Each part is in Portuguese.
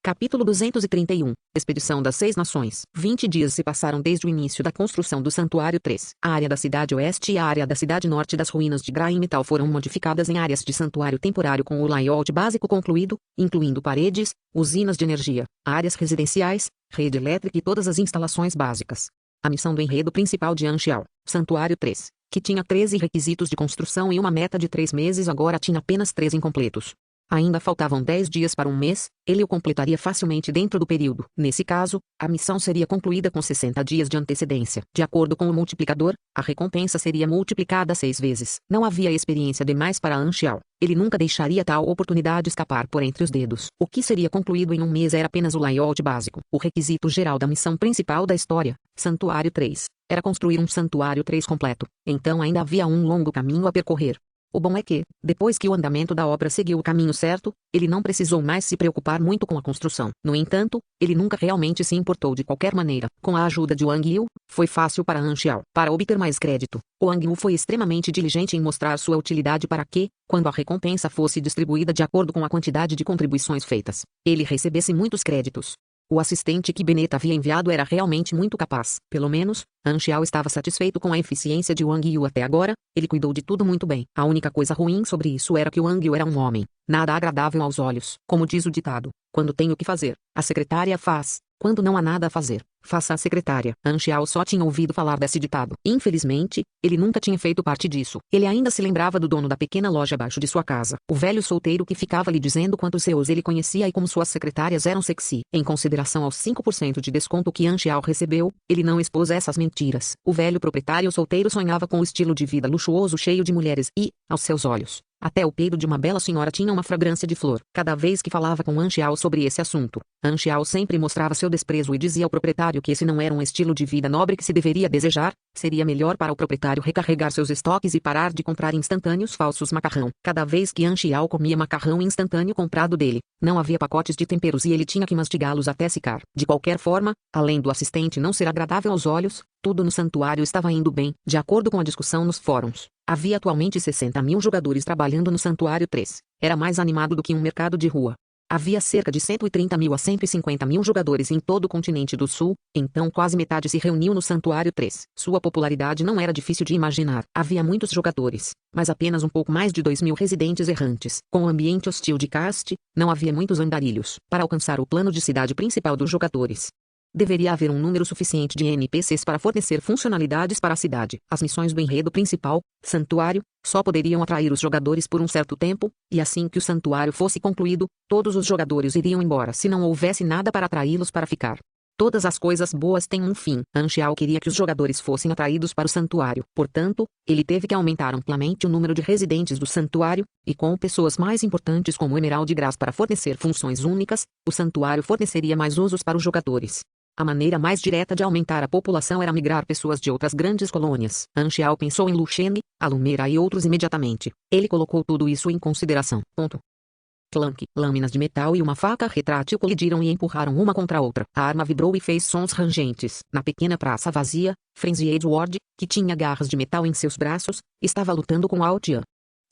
Capítulo 231. Expedição das Seis Nações. 20 dias se passaram desde o início da construção do Santuário 3. A área da cidade oeste e a área da cidade norte das ruínas de Graim e Tal foram modificadas em áreas de santuário temporário com o layout básico concluído, incluindo paredes, usinas de energia, áreas residenciais, rede elétrica e todas as instalações básicas. A missão do enredo principal de Anxiao, Santuário 3, que tinha 13 requisitos de construção e uma meta de 3 meses, agora tinha apenas 3 incompletos. Ainda faltavam 10 dias para um mês, ele o completaria facilmente dentro do período. Nesse caso, a missão seria concluída com 60 dias de antecedência. De acordo com o multiplicador, a recompensa seria multiplicada 6 vezes. Não havia experiência demais para Anxiao. Ele nunca deixaria tal oportunidade escapar por entre os dedos. O que seria concluído em um mês era apenas o layout básico. O requisito geral da missão principal da história, Santuário 3, era construir um Santuário 3 completo. Então ainda havia um longo caminho a percorrer. O bom é que, depois que o andamento da obra seguiu o caminho certo, ele não precisou mais se preocupar muito com a construção. No entanto, ele nunca realmente se importou de qualquer maneira. Com a ajuda de Wang Yu, foi fácil para Anxiao. Para obter mais crédito, Wang Yu foi extremamente diligente em mostrar sua utilidade para que, quando a recompensa fosse distribuída de acordo com a quantidade de contribuições feitas, ele recebesse muitos créditos. O assistente que Bennett havia enviado era realmente muito capaz. Pelo menos, Anxiao estava satisfeito com a eficiência de Wang Yu até agora. Ele cuidou de tudo muito bem. A única coisa ruim sobre isso era que Wang Yu era um homem, nada agradável aos olhos. Como diz o ditado, quando tem o que fazer, a secretária faz. Quando não há nada a fazer, faça a secretária. Anxiao só tinha ouvido falar desse ditado. Infelizmente, ele nunca tinha feito parte disso. Ele ainda se lembrava do dono da pequena loja abaixo de sua casa, o velho solteiro que ficava lhe dizendo quantos seus ele conhecia e como suas secretárias eram sexy. Em consideração aos 5% de desconto que Anxiao recebeu, ele não expôs essas mentiras. O velho proprietário solteiro sonhava com o estilo de vida luxuoso cheio de mulheres e, aos seus olhos, até o peido de uma bela senhora tinha uma fragrância de flor. Cada vez que falava com Anxiao sobre esse assunto, Anxiao sempre mostrava seu desprezo e dizia ao proprietário que esse não era um estilo de vida nobre que se deveria desejar. Seria melhor para o proprietário recarregar seus estoques e parar de comprar instantâneos falsos macarrão. Cada vez que Anxiao comia macarrão instantâneo comprado dele, não havia pacotes de temperos e ele tinha que mastigá-los até secar. De qualquer forma, além do assistente não ser agradável aos olhos, tudo no santuário estava indo bem. De acordo com a discussão nos fóruns, havia atualmente 60.000 jogadores trabalhando no Santuário 3. Era mais animado do que um mercado de rua. Havia cerca de 130.000 a 150.000 jogadores em todo o continente do sul, então quase metade se reuniu no Santuário 3. Sua popularidade não era difícil de imaginar. Havia muitos jogadores, mas apenas um pouco mais de 2.000 residentes errantes. Com o ambiente hostil de Cast, não havia muitos andarilhos. Para alcançar o plano de cidade principal dos jogadores, deveria haver um número suficiente de NPCs para fornecer funcionalidades para a cidade. As missões do enredo principal, Santuário, só poderiam atrair os jogadores por um certo tempo, e assim que o santuário fosse concluído, todos os jogadores iriam embora se não houvesse nada para atraí-los para ficar. Todas as coisas boas têm um fim. Anxiao queria que os jogadores fossem atraídos para o santuário. Portanto, ele teve que aumentar amplamente o número de residentes do santuário, e com pessoas mais importantes como Emerald Grass para fornecer funções únicas, o santuário forneceria mais usos para os jogadores. A maneira mais direta de aumentar a população era migrar pessoas de outras grandes colônias. Anxiao pensou em Luxene, Alumera e outros imediatamente. Ele colocou tudo isso em consideração. Clank, lâminas de metal e uma faca retrátil colidiram e empurraram uma contra a outra. A arma vibrou e fez sons rangentes. Na pequena praça vazia, Frenzy Edward, que tinha garras de metal em seus braços, estava lutando com Altian,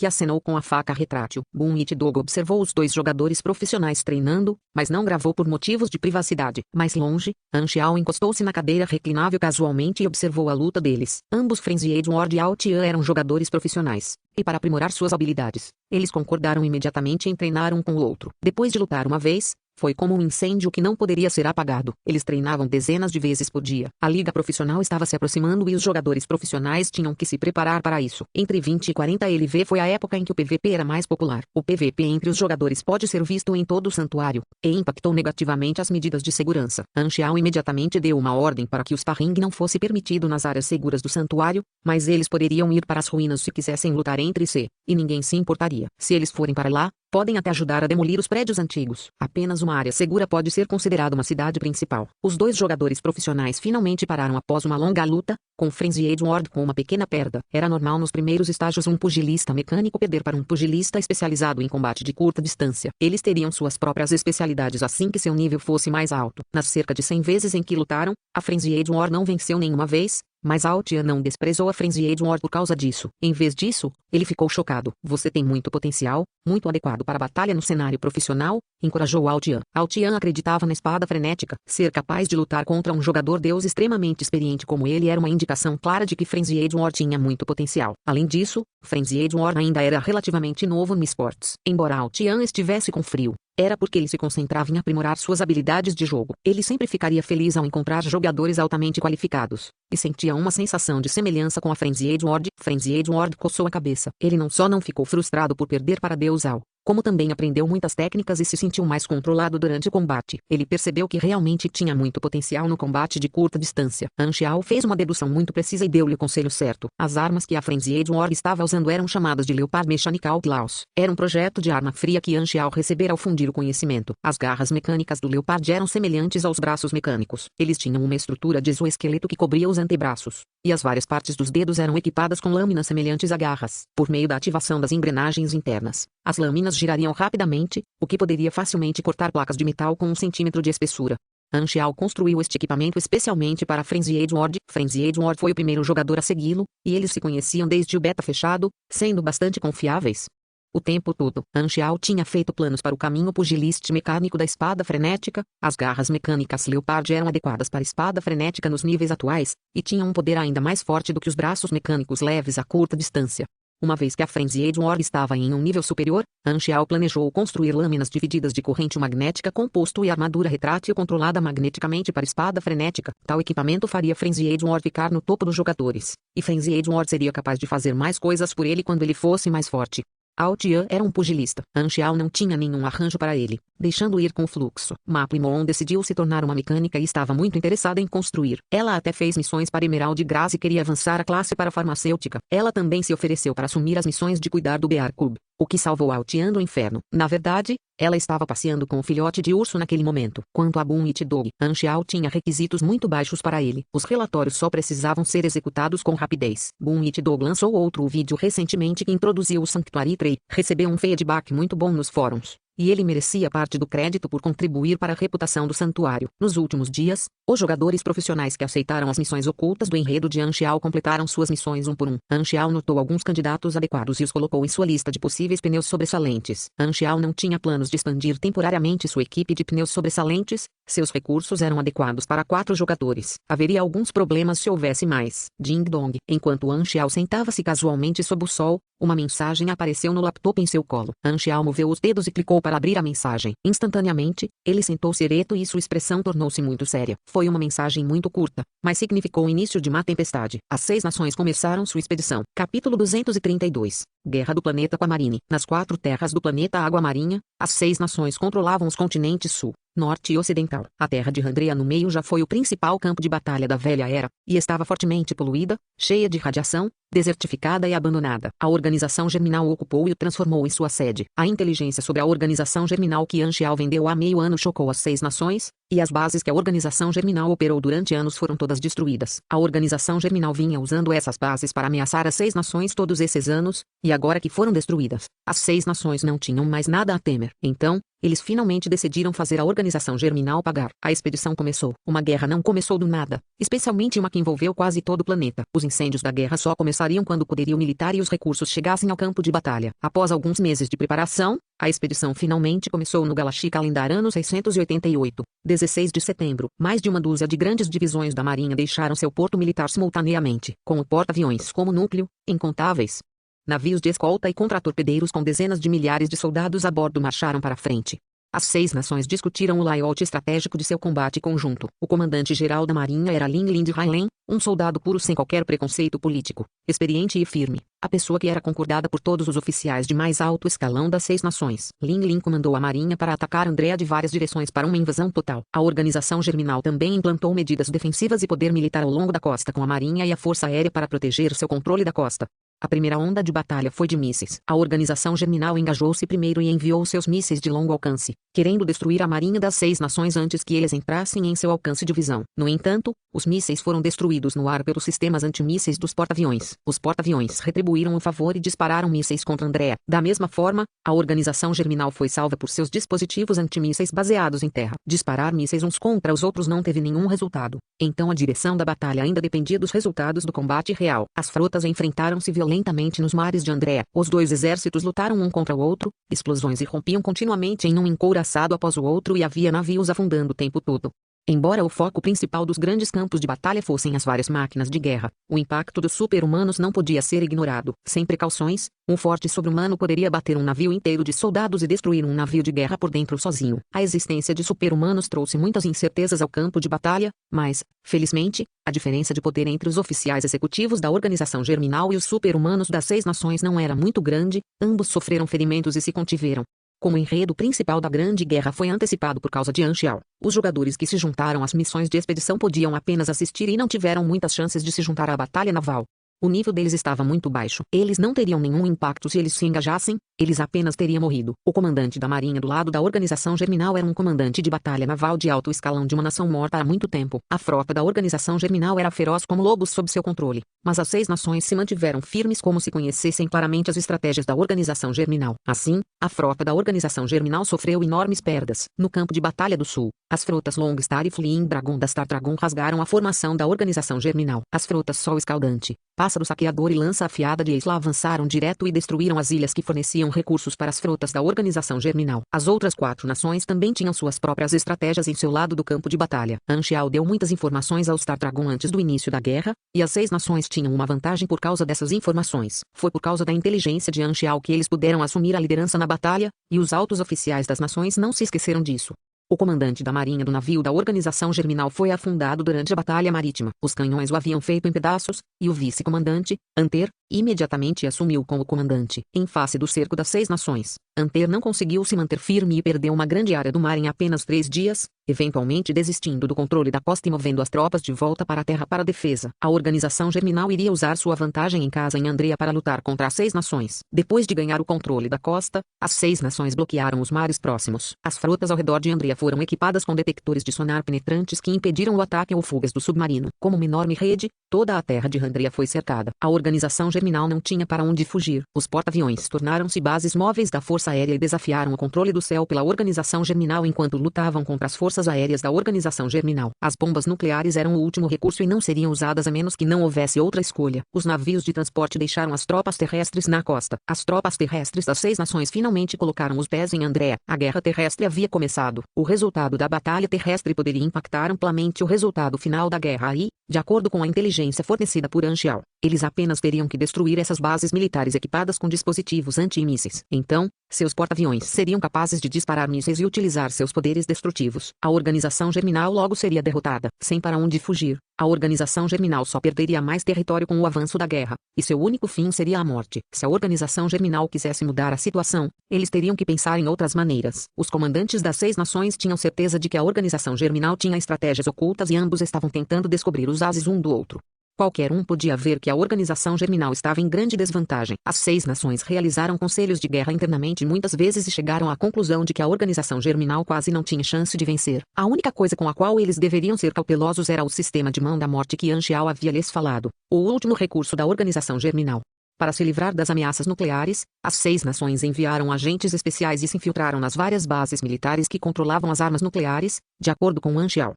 que acenou com a faca retrátil. Boom It-Dog observou os dois jogadores profissionais treinando, mas não gravou por motivos de privacidade. Mais longe, Anxiao encostou-se na cadeira reclinável casualmente e observou a luta deles. Ambos Frenzy Edward e Altian eram jogadores profissionais, e para aprimorar suas habilidades, eles concordaram imediatamente em treinar um com o outro. Depois de lutar uma vez, foi como um incêndio que não poderia ser apagado. Eles treinavam dezenas de vezes por dia. A liga profissional estava se aproximando e os jogadores profissionais tinham que se preparar para isso. Entre 20 e 40 LV foi a época em que o PVP era mais popular. O PVP entre os jogadores pode ser visto em todo o santuário, e impactou negativamente as medidas de segurança. Anxiao imediatamente deu uma ordem para que o sparring não fosse permitido nas áreas seguras do santuário, mas eles poderiam ir para as ruínas se quisessem lutar entre si, e ninguém se importaria. Se eles forem para lá, podem até ajudar a demolir os prédios antigos. Apenas uma área segura pode ser considerada uma cidade principal. Os dois jogadores profissionais finalmente pararam após uma longa luta, com Frenzy Edward com uma pequena perda. Era normal nos primeiros estágios um pugilista mecânico perder para um pugilista especializado em combate de curta distância. Eles teriam suas próprias especialidades assim que seu nível fosse mais alto. Nas cerca de 100 vezes em que lutaram, a Frenzy Edward não venceu nenhuma vez, Mas Altian não desprezou a Frenzied Ward por causa disso. Em vez disso, ele ficou chocado. Você tem muito potencial, muito adequado para a batalha no cenário profissional, encorajou Altian. Altian acreditava na espada frenética. Ser capaz de lutar contra um jogador deus extremamente experiente como ele era uma indicação clara de que Frenzied Ward tinha muito potencial. Além disso, Frenzied Ward ainda era relativamente novo no esportes. Embora Altian estivesse com frio, era porque ele se concentrava em aprimorar suas habilidades de jogo. Ele sempre ficaria feliz ao encontrar jogadores altamente qualificados, e sentia uma sensação de semelhança com a Frenzied Ward. Frenzied Ward coçou a cabeça. Ele não só não ficou frustrado por perder para Deus Al, como também aprendeu muitas técnicas e se sentiu mais controlado durante o combate. Ele percebeu que realmente tinha muito potencial no combate de curta distância. Anxiao fez uma dedução muito precisa e deu-lhe o conselho certo. As armas que a Frenzied Ward estava usando eram chamadas de Leopard Mechanical Claws. Era um projeto de arma fria que Anxiao recebera ao fundir o conhecimento. As garras mecânicas do Leopard eram semelhantes aos braços mecânicos. Eles tinham uma estrutura de exoesqueleto que cobria os antebraços, e as várias partes dos dedos eram equipadas com lâminas semelhantes a garras. Por meio da ativação das engrenagens internas, as lâminas girariam rapidamente, o que poderia facilmente cortar placas de metal com 1 centímetro de espessura. Anxiao construiu este equipamento especialmente para Frenzied Ward. Frenzied Ward foi o primeiro jogador a segui-lo, e eles se conheciam desde o beta fechado, sendo bastante confiáveis. O tempo todo, Anxiao tinha feito planos para o caminho pugilístico mecânico da espada frenética. As garras mecânicas Leopard eram adequadas para a espada frenética nos níveis atuais, e tinham um poder ainda mais forte do que os braços mecânicos leves a curta distância. Uma vez que a Frenzied Ward estava em um nível superior, Anxiao planejou construir lâminas divididas de corrente magnética composto e armadura retrátil controlada magneticamente para espada frenética. Tal equipamento faria Frenzied Ward ficar no topo dos jogadores, e Frenzied Ward seria capaz de fazer mais coisas por ele quando ele fosse mais forte. Altian era um pugilista. Anxiao não tinha nenhum arranjo para ele, deixando ir com o fluxo. Maplimon decidiu se tornar uma mecânica e estava muito interessada em construir. Ela até fez missões para Emerald Grass e queria avançar a classe para farmacêutica. Ela também se ofereceu para assumir as missões de cuidar do Bear Cub, o que salvou Altian do inferno. Na verdade, ela estava passeando com o filhote de urso naquele momento. Quanto a Boom It Dog, Anxiao tinha requisitos muito baixos para ele. Os relatórios só precisavam ser executados com rapidez. Boom It Dog lançou outro vídeo recentemente que introduziu o Sanctuary Tree. Recebeu um feedback muito bom nos fóruns, e ele merecia parte do crédito por contribuir para a reputação do santuário. Nos últimos dias, os jogadores profissionais que aceitaram as missões ocultas do enredo de Anxiao completaram suas missões um por um. Anxiao notou alguns candidatos adequados e os colocou em sua lista de possíveis pneus sobressalentes. Anxiao não tinha planos de expandir temporariamente sua equipe de pneus sobressalentes. Seus recursos eram adequados para 4 jogadores. Haveria alguns problemas se houvesse mais. Ding Dong. Enquanto Anxiao sentava-se casualmente sob o sol, uma mensagem apareceu no laptop em seu colo. Anxiao moveu os dedos e clicou para abrir a mensagem. Instantaneamente, ele sentou-se ereto e sua expressão tornou-se muito séria. Foi uma mensagem muito curta, mas significou o início de uma tempestade. As 6 nações começaram sua expedição. Capítulo 232. Guerra do planeta Aquamarine. Nas 4 terras do planeta Água Marinha, as 6 nações controlavam os continentes sul, norte e ocidental. A terra de Randrea no meio já foi o principal campo de batalha da Velha Era, e estava fortemente poluída, cheia de radiação, desertificada e abandonada. A organização germinal o ocupou e o transformou em sua sede. A inteligência sobre a organização germinal que Anxiao vendeu há meio ano chocou as 6 nações, e as bases que a organização germinal operou durante anos foram todas destruídas. A organização germinal vinha usando essas bases para ameaçar as 6 nações todos esses anos, e agora que foram destruídas, as 6 nações não tinham mais nada a temer. Então, eles finalmente decidiram fazer a organização germinal pagar. A expedição começou. Uma guerra não começou do nada, especialmente uma que envolveu quase todo o planeta. Os incêndios da guerra só começariam quando o poderio militar e os recursos chegassem ao campo de batalha. Após alguns meses de preparação, a expedição finalmente começou no Galaxy Calendar ano 688, 16 de setembro. Mais de uma dúzia de grandes divisões da Marinha deixaram seu porto militar simultaneamente, com o porta-aviões como núcleo, incontáveis navios de escolta e contra-torpedeiros com dezenas de milhares de soldados a bordo marcharam para a frente. As 6 nações discutiram o layout estratégico de seu combate conjunto. O comandante-geral da Marinha era Lin Lin de Hailen, um soldado puro sem qualquer preconceito político, experiente e firme, a pessoa que era concordada por todos os oficiais de mais alto escalão das 6 nações. Lin Lin comandou a Marinha para atacar Andrea de várias direções para uma invasão total. A organização germinal também implantou medidas defensivas e poder militar ao longo da costa com a Marinha e a Força Aérea para proteger seu controle da costa. A primeira onda de batalha foi de mísseis. A organização germinal engajou-se primeiro e enviou seus mísseis de longo alcance, querendo destruir a marinha das 6 nações antes que eles entrassem em seu alcance de visão. No entanto, os mísseis foram destruídos no ar pelos sistemas antimísseis dos porta-aviões. Os porta-aviões retribuíram o favor e dispararam mísseis contra Andrea. Da mesma forma, a organização germinal foi salva por seus dispositivos antimísseis baseados em terra. Disparar mísseis uns contra os outros não teve nenhum resultado. Então a direção da batalha ainda dependia dos resultados do combate real. As frotas enfrentaram-se violentamente nos mares de Andrea. Os dois exércitos lutaram um contra o outro, explosões irrompiam continuamente em um encouraçado após o outro e havia navios afundando o tempo todo. Embora o foco principal dos grandes campos de batalha fossem as várias máquinas de guerra, o impacto dos super-humanos não podia ser ignorado. Sem precauções, um forte sobre-humano poderia bater um navio inteiro de soldados e destruir um navio de guerra por dentro sozinho. A existência de super-humanos trouxe muitas incertezas ao campo de batalha, mas, felizmente, a diferença de poder entre os oficiais executivos da organização germinal e os super-humanos das 6 nações não era muito grande, ambos sofreram ferimentos e se contiveram. Como o enredo principal da Grande Guerra foi antecipado por causa de Anxiao, os jogadores que se juntaram às missões de expedição podiam apenas assistir e não tiveram muitas chances de se juntar à batalha naval. O nível deles estava muito baixo. Eles não teriam nenhum impacto se eles se engajassem, eles apenas teriam morrido. O comandante da marinha do lado da organização germinal era um comandante de batalha naval de alto escalão de uma nação morta há muito tempo. A frota da organização germinal era feroz como lobos sob seu controle, mas as 6 nações se mantiveram firmes como se conhecessem claramente as estratégias da organização germinal. Assim, a frota da organização germinal sofreu enormes perdas. No campo de batalha do sul, as frotas Longstar e Fleeing Dragon da Star Dragon rasgaram a formação da organização germinal. As frotas Sol Escaldante, Pássaro Saqueador e Lança Afiada de Isla avançaram direto e destruíram as ilhas que forneciam recursos para as frotas da organização germinal. As outras 4 nações também tinham suas próprias estratégias em seu lado do campo de batalha. Anxiao deu muitas informações ao Star Dragon antes do início da guerra, e as 6 nações tinham uma vantagem por causa dessas informações. Foi por causa da inteligência de Anxiao que eles puderam assumir a liderança na batalha, e os altos oficiais das nações não se esqueceram disso. O comandante da marinha do navio da organização germinal foi afundado durante a batalha marítima. Os canhões o haviam feito em pedaços, e o vice-comandante, Anter, imediatamente assumiu como comandante. Em face do cerco das 6 nações, Anter não conseguiu se manter firme e perdeu uma grande área do mar em apenas 3 dias, eventualmente desistindo do controle da costa e movendo as tropas de volta para a terra para a defesa. A organização germinal iria usar sua vantagem em casa em Andrea para lutar contra as 6 nações. Depois de ganhar o controle da costa, as 6 nações bloquearam os mares próximos. As frotas ao redor de Andrea foram equipadas com detectores de sonar penetrantes que impediram o ataque ou fugas do submarino. Como uma enorme rede, toda a terra de Andrea foi cercada. A organização germinal não tinha para onde fugir. Os porta-aviões tornaram-se bases móveis da Força Aérea e desafiaram o controle do céu pela organização germinal enquanto lutavam contra as forças aéreas da organização germinal. As bombas nucleares eram o último recurso e não seriam usadas a menos que não houvesse outra escolha. Os navios de transporte deixaram as tropas terrestres na costa. As tropas terrestres das 6 nações finalmente colocaram os pés em Andrea. A guerra terrestre havia começado. O resultado da batalha terrestre poderia impactar amplamente o resultado final da guerra e, de acordo com a inteligência fornecida por Anxiao, eles apenas teriam que destruir essas bases militares equipadas com dispositivos antimísseis. Então, seus porta-aviões seriam capazes de disparar mísseis e utilizar seus poderes destrutivos. A organização germinal logo seria derrotada. Sem para onde fugir, a organização germinal só perderia mais território com o avanço da guerra, e seu único fim seria a morte. Se a organização germinal quisesse mudar a situação, eles teriam que pensar em outras maneiras. Os comandantes das 6 nações tinham certeza de que a organização germinal tinha estratégias ocultas e ambos estavam tentando descobrir os ases um do outro. Qualquer um podia ver que a organização germinal estava em grande desvantagem. As 6 nações realizaram conselhos de guerra internamente muitas vezes e chegaram à conclusão de que a organização germinal quase não tinha chance de vencer. A única coisa com a qual eles deveriam ser cautelosos era o sistema de mão da morte que Anxiao havia lhes falado, o último recurso da organização germinal. Para se livrar das ameaças nucleares, as 6 nações enviaram agentes especiais e se infiltraram nas várias bases militares que controlavam as armas nucleares, de acordo com Anxiao.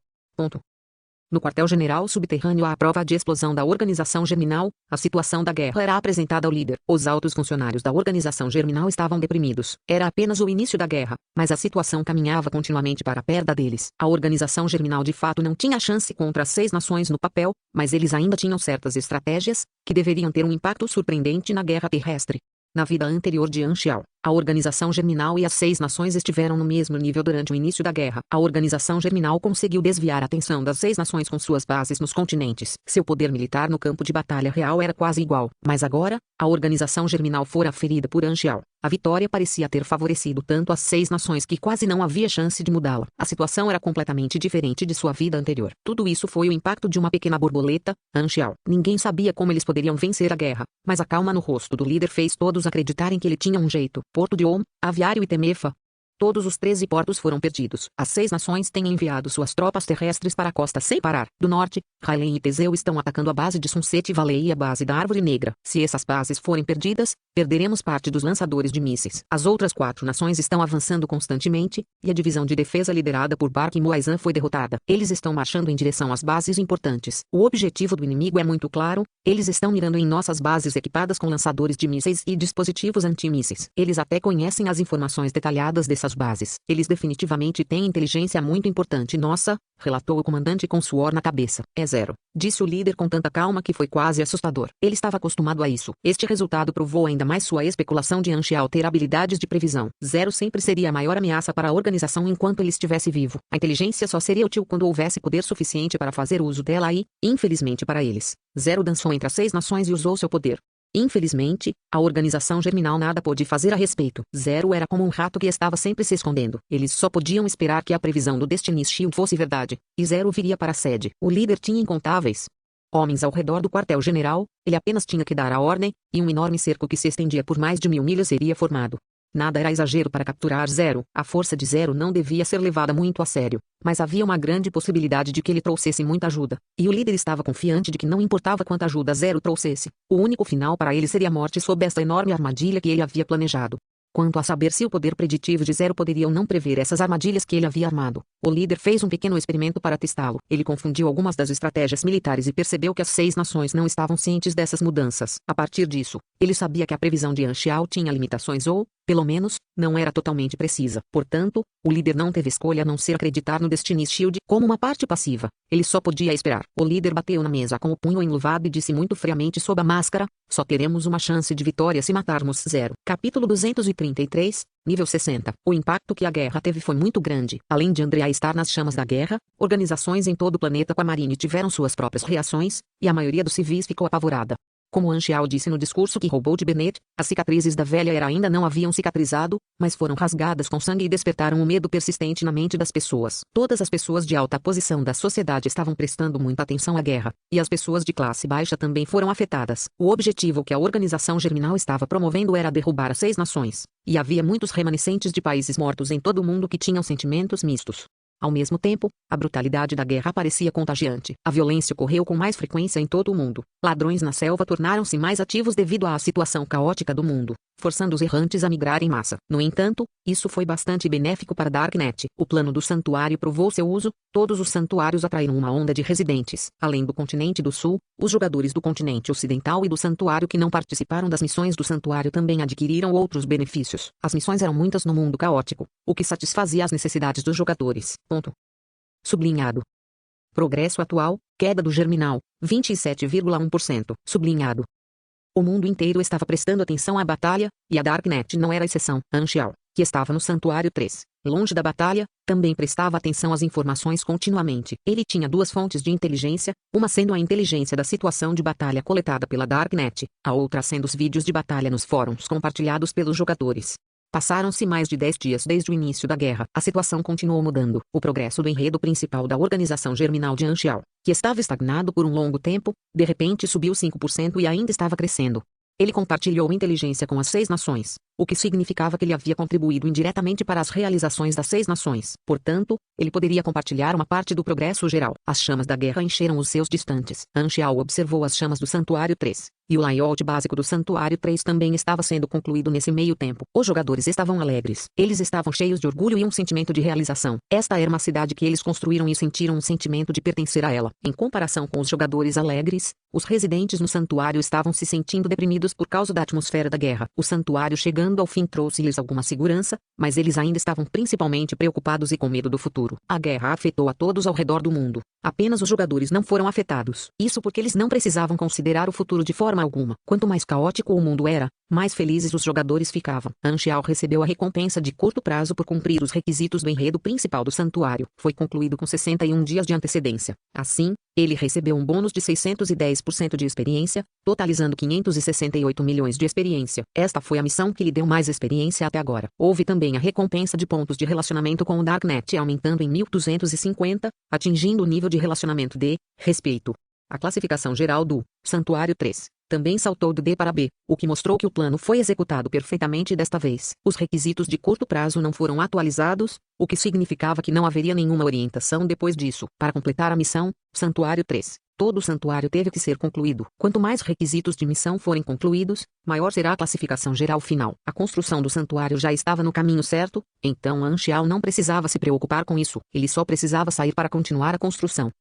No quartel-general subterrâneo à prova de explosão da organização germinal, a situação da guerra era apresentada ao líder. Os altos funcionários da organização germinal estavam deprimidos. Era apenas o início da guerra, mas a situação caminhava continuamente para a perda deles. A organização germinal de fato não tinha chance contra as 6 nações no papel, mas eles ainda tinham certas estratégias, que deveriam ter um impacto surpreendente na guerra terrestre. Na vida anterior de Anxiao, A Organização Germinal e as Seis Nações estiveram no mesmo nível durante o início da guerra. A Organização Germinal conseguiu desviar a atenção das Seis Nações com suas bases nos continentes. Seu poder militar no campo de batalha real era quase igual. Mas agora, a Organização Germinal fora ferida por Anchial. A vitória parecia ter favorecido tanto as Seis Nações que quase não havia chance de mudá-la. A situação era completamente diferente de sua vida anterior. Tudo isso foi o impacto de uma pequena borboleta, Anchial. Ninguém sabia como eles poderiam vencer a guerra, mas a calma no rosto do líder fez todos acreditarem que ele tinha um jeito. Porto de Om, Aviário e Temefa. Todos os 13 portos foram perdidos. As Seis Nações têm enviado suas tropas terrestres para a costa sem parar. Do norte, Railen e Teseu estão atacando a base de Sunset Valley e a base da Árvore Negra. Se essas bases forem perdidas, perderemos parte dos lançadores de mísseis. As outras 4 nações estão avançando constantemente, e a divisão de defesa liderada por Bark e Muaizan foi derrotada. Eles estão marchando em direção às bases importantes. O objetivo do inimigo é muito claro, eles estão mirando em nossas bases equipadas com lançadores de mísseis e dispositivos antimísseis. Eles até conhecem as informações detalhadas dessas bases. Eles definitivamente têm inteligência muito importante. Nossa, relatou o comandante com suor na cabeça. É zero, disse o líder com tanta calma que foi quase assustador. Ele estava acostumado a isso. Este resultado provou ainda mais sua especulação de Anchial ter habilidades de previsão. Zero sempre seria a maior ameaça para a organização enquanto ele estivesse vivo. A inteligência só seria útil quando houvesse poder suficiente para fazer uso dela e, infelizmente para eles, Zero dançou entre as Seis Nações e usou seu poder. Infelizmente, a Organização Germinal nada pôde fazer a respeito. Zero era como um rato que estava sempre se escondendo. Eles só podiam esperar que a previsão do Destiny's Shield fosse verdade, e Zero viria para a sede. O líder tinha incontáveis homens ao redor do quartel-general, ele apenas tinha que dar a ordem, e um enorme cerco que se estendia por mais de 1000 milhas seria formado. Nada era exagero para capturar Zero. A força de Zero não devia ser levada muito a sério, mas havia uma grande possibilidade de que ele trouxesse muita ajuda, e o líder estava confiante de que não importava quanta ajuda Zero trouxesse, o único final para ele seria a morte sob esta enorme armadilha que ele havia planejado. Quanto a saber se o poder preditivo de Zero poderia ou não prever essas armadilhas que ele havia armado, o líder fez um pequeno experimento para testá-lo. Ele confundiu algumas das estratégias militares e percebeu que as Seis Nações não estavam cientes dessas mudanças. A partir disso, ele sabia que a previsão de Anchial tinha limitações ou, pelo menos, não era totalmente precisa. Portanto, o líder não teve escolha a não ser acreditar no Destiny's Shield como uma parte passiva. Ele só podia esperar. O líder bateu na mesa com o punho enluvado e disse muito friamente sob a máscara: só teremos uma chance de vitória se matarmos Zero. Capítulo 233, nível 60. O impacto que a guerra teve foi muito grande. Além de Andrea estar nas chamas da guerra, organizações em todo o planeta com a Marine tiveram suas próprias reações, e a maioria dos civis ficou apavorada. Como Anchial disse no discurso que roubou de Bennett, as cicatrizes da velha era ainda não haviam cicatrizado, mas foram rasgadas com sangue e despertaram um medo persistente na mente das pessoas. Todas as pessoas de alta posição da sociedade estavam prestando muita atenção à guerra, e as pessoas de classe baixa também foram afetadas. O objetivo que a Organização Germinal estava promovendo era derrubar as Seis Nações, e havia muitos remanescentes de países mortos em todo o mundo que tinham sentimentos mistos. Ao mesmo tempo, a brutalidade da guerra parecia contagiante. A violência ocorreu com mais frequência em todo o mundo. Ladrões na selva tornaram-se mais ativos devido à situação caótica do mundo, forçando os errantes a migrar em massa. No entanto, isso foi bastante benéfico para Darknet. O plano do santuário provou seu uso, todos os santuários atraíram uma onda de residentes. Além do continente do sul, os jogadores do continente ocidental e do santuário que não participaram das missões do santuário também adquiriram outros benefícios. As missões eram muitas no mundo caótico, o que satisfazia as necessidades dos jogadores. Sublinhado. Progresso atual, queda do Germinal, 27,1%. Sublinhado. O mundo inteiro estava prestando atenção à batalha, e a Darknet não era exceção. Anchial, que estava no Santuário 3, longe da batalha, também prestava atenção às informações continuamente. Ele tinha 2 fontes de inteligência, uma sendo a inteligência da situação de batalha coletada pela Darknet, a outra sendo os vídeos de batalha nos fóruns compartilhados pelos jogadores. Passaram-se mais de 10 dias desde o início da guerra. A situação continuou mudando. O progresso do enredo principal da Organização Germinal de Anchial, que estava estagnado por um longo tempo, de repente subiu 5% e ainda estava crescendo. Ele compartilhou inteligência com as Seis Nações, o que significava que ele havia contribuído indiretamente para as realizações das Seis Nações. Portanto, ele poderia compartilhar uma parte do progresso geral. As chamas da guerra encheram os seus distantes. Anchial observou as chamas do Santuário 3, e o layout básico do Santuário 3 também estava sendo concluído nesse meio tempo. Os jogadores estavam alegres. Eles estavam cheios de orgulho e um sentimento de realização. Esta era uma cidade que eles construíram e sentiram um sentimento de pertencer a ela. Em comparação com os jogadores alegres, os residentes no santuário estavam se sentindo deprimidos por causa da atmosfera da guerra. O santuário chegando ao fim trouxe-lhes alguma segurança, mas eles ainda estavam principalmente preocupados e com medo do futuro. A guerra afetou a todos ao redor do mundo. Apenas os jogadores não foram afetados. Isso porque eles não precisavam considerar o futuro de forma alguma. Quanto mais caótico o mundo era, mais felizes os jogadores ficavam. Anxiao recebeu a recompensa de curto prazo por cumprir os requisitos do enredo principal do santuário. Foi concluído com 61 dias de antecedência. Assim, ele recebeu um bônus de 610% de experiência, totalizando 568 milhões de experiência. Esta foi a missão que lhe deu mais experiência até agora. Houve também a recompensa de pontos de relacionamento com o Darknet aumentando em 1250, atingindo o nível de relacionamento de respeito. A classificação geral do Santuário 3 também saltou do D para B, o que mostrou que o plano foi executado perfeitamente desta vez. Os requisitos de curto prazo não foram atualizados, o que significava que não haveria nenhuma orientação depois disso. Para completar a missão, Santuário 3, todo o santuário teve que ser concluído. Quanto mais requisitos de missão forem concluídos, maior será a classificação geral final. A construção do santuário já estava no caminho certo, então Anxiao não precisava se preocupar com isso. Ele só precisava sair para continuar a construção.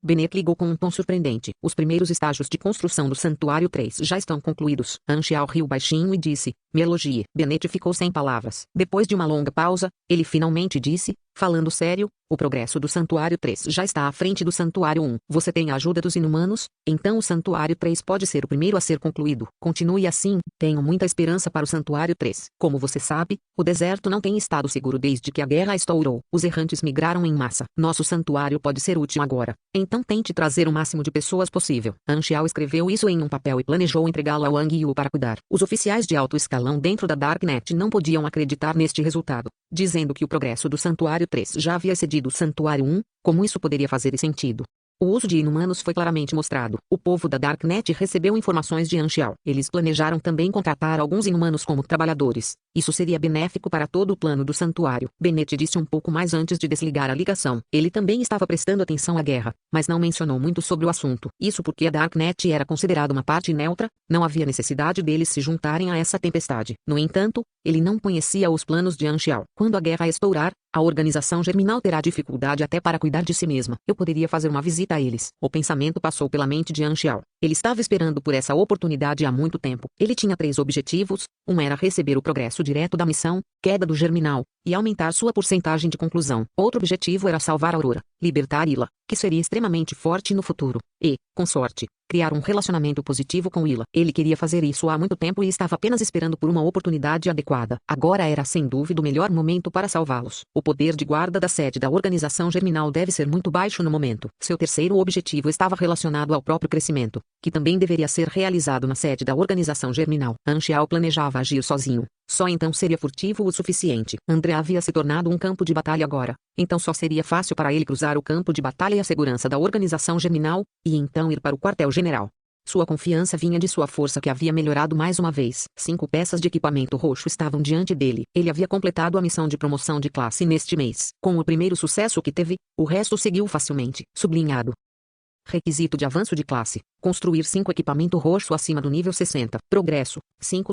Bennett ligou com um tom surpreendente. Os primeiros estágios de construção do Santuário 3 já estão concluídos. Anxiao riu baixinho e disse, me elogie. Bennett ficou sem palavras. Depois de uma longa pausa, ele finalmente disse, falando sério, o progresso do Santuário 3 já está à frente do Santuário 1. Você tem a ajuda dos inumanos, então o Santuário 3 pode ser o primeiro a ser concluído. Continue assim, tenho muita esperança para o Santuário 3. Como você sabe, o deserto não tem estado seguro desde que a guerra estourou. Os errantes migraram em massa. Nosso santuário pode ser útil agora. Então tente trazer o máximo de pessoas possível. Anxiao escreveu isso em um papel e planejou entregá-lo a Wang Yu para cuidar. Os oficiais de alto escalão dentro da Darknet não podiam acreditar neste resultado, dizendo que o progresso do Santuário 3 já havia excedido o Santuário 1, como isso poderia fazer sentido. O uso de inumanos foi claramente mostrado. O povo da Darknet recebeu informações de Anxiao. Eles planejaram também contratar alguns inumanos como trabalhadores. Isso seria benéfico para todo o plano do santuário. Bennett disse um pouco mais antes de desligar a ligação. Ele também estava prestando atenção à guerra, mas não mencionou muito sobre o assunto. Isso porque a Darknet era considerada uma parte neutra, não havia necessidade deles se juntarem a essa tempestade. No entanto, ele não conhecia os planos de Anxiao. Quando a guerra estourar, a organização germinal terá dificuldade até para cuidar de si mesma. Eu poderia fazer uma visita a eles. O pensamento passou pela mente de Anxiao. Ele estava esperando por essa oportunidade há muito tempo. Ele tinha 3 objetivos. Um era receber o progresso direto da missão, queda do germinal, e aumentar sua porcentagem de conclusão. Outro objetivo era salvar Aurora, libertar Ila, que seria extremamente forte no futuro, e, com sorte, criar um relacionamento positivo com Ila. Ele queria fazer isso há muito tempo e estava apenas esperando por uma oportunidade adequada. Agora era sem dúvida o melhor momento para salvá-los. O poder de guarda da sede da organização germinal deve ser muito baixo no momento. Seu terceiro objetivo estava relacionado ao próprio crescimento, que também deveria ser realizado na sede da organização germinal. Anxiao planejava agir sozinho. Só então seria furtivo o suficiente. André havia se tornado um campo de batalha agora. Então só seria fácil para ele cruzar o campo de batalha e a segurança da organização germinal, e então ir para o quartel-general. Sua confiança vinha de sua força que havia melhorado mais uma vez. 5 peças de equipamento roxo estavam diante dele. Ele havia completado a missão de promoção de classe neste mês. Com o primeiro sucesso que teve, o resto seguiu facilmente. Sublinhado. Requisito de avanço de classe. Construir 5 equipamento roxo acima do nível 60. Progresso. 5.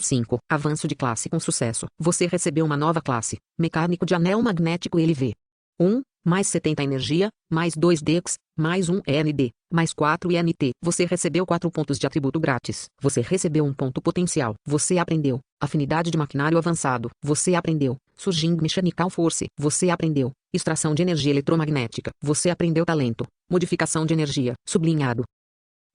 Avanço de classe com sucesso. Você recebeu uma nova classe. Mecânico de anel magnético LV. 1, mais 70 energia, mais 2 Dex, mais 1 END, mais 4 INT. Você recebeu 4 pontos de atributo grátis. Você recebeu 1 ponto potencial. Você aprendeu. Afinidade de maquinário avançado. Você aprendeu. Surging Mechanical Force. Você aprendeu. Extração de energia eletromagnética. Você aprendeu talento. Modificação de energia. Sublinhado.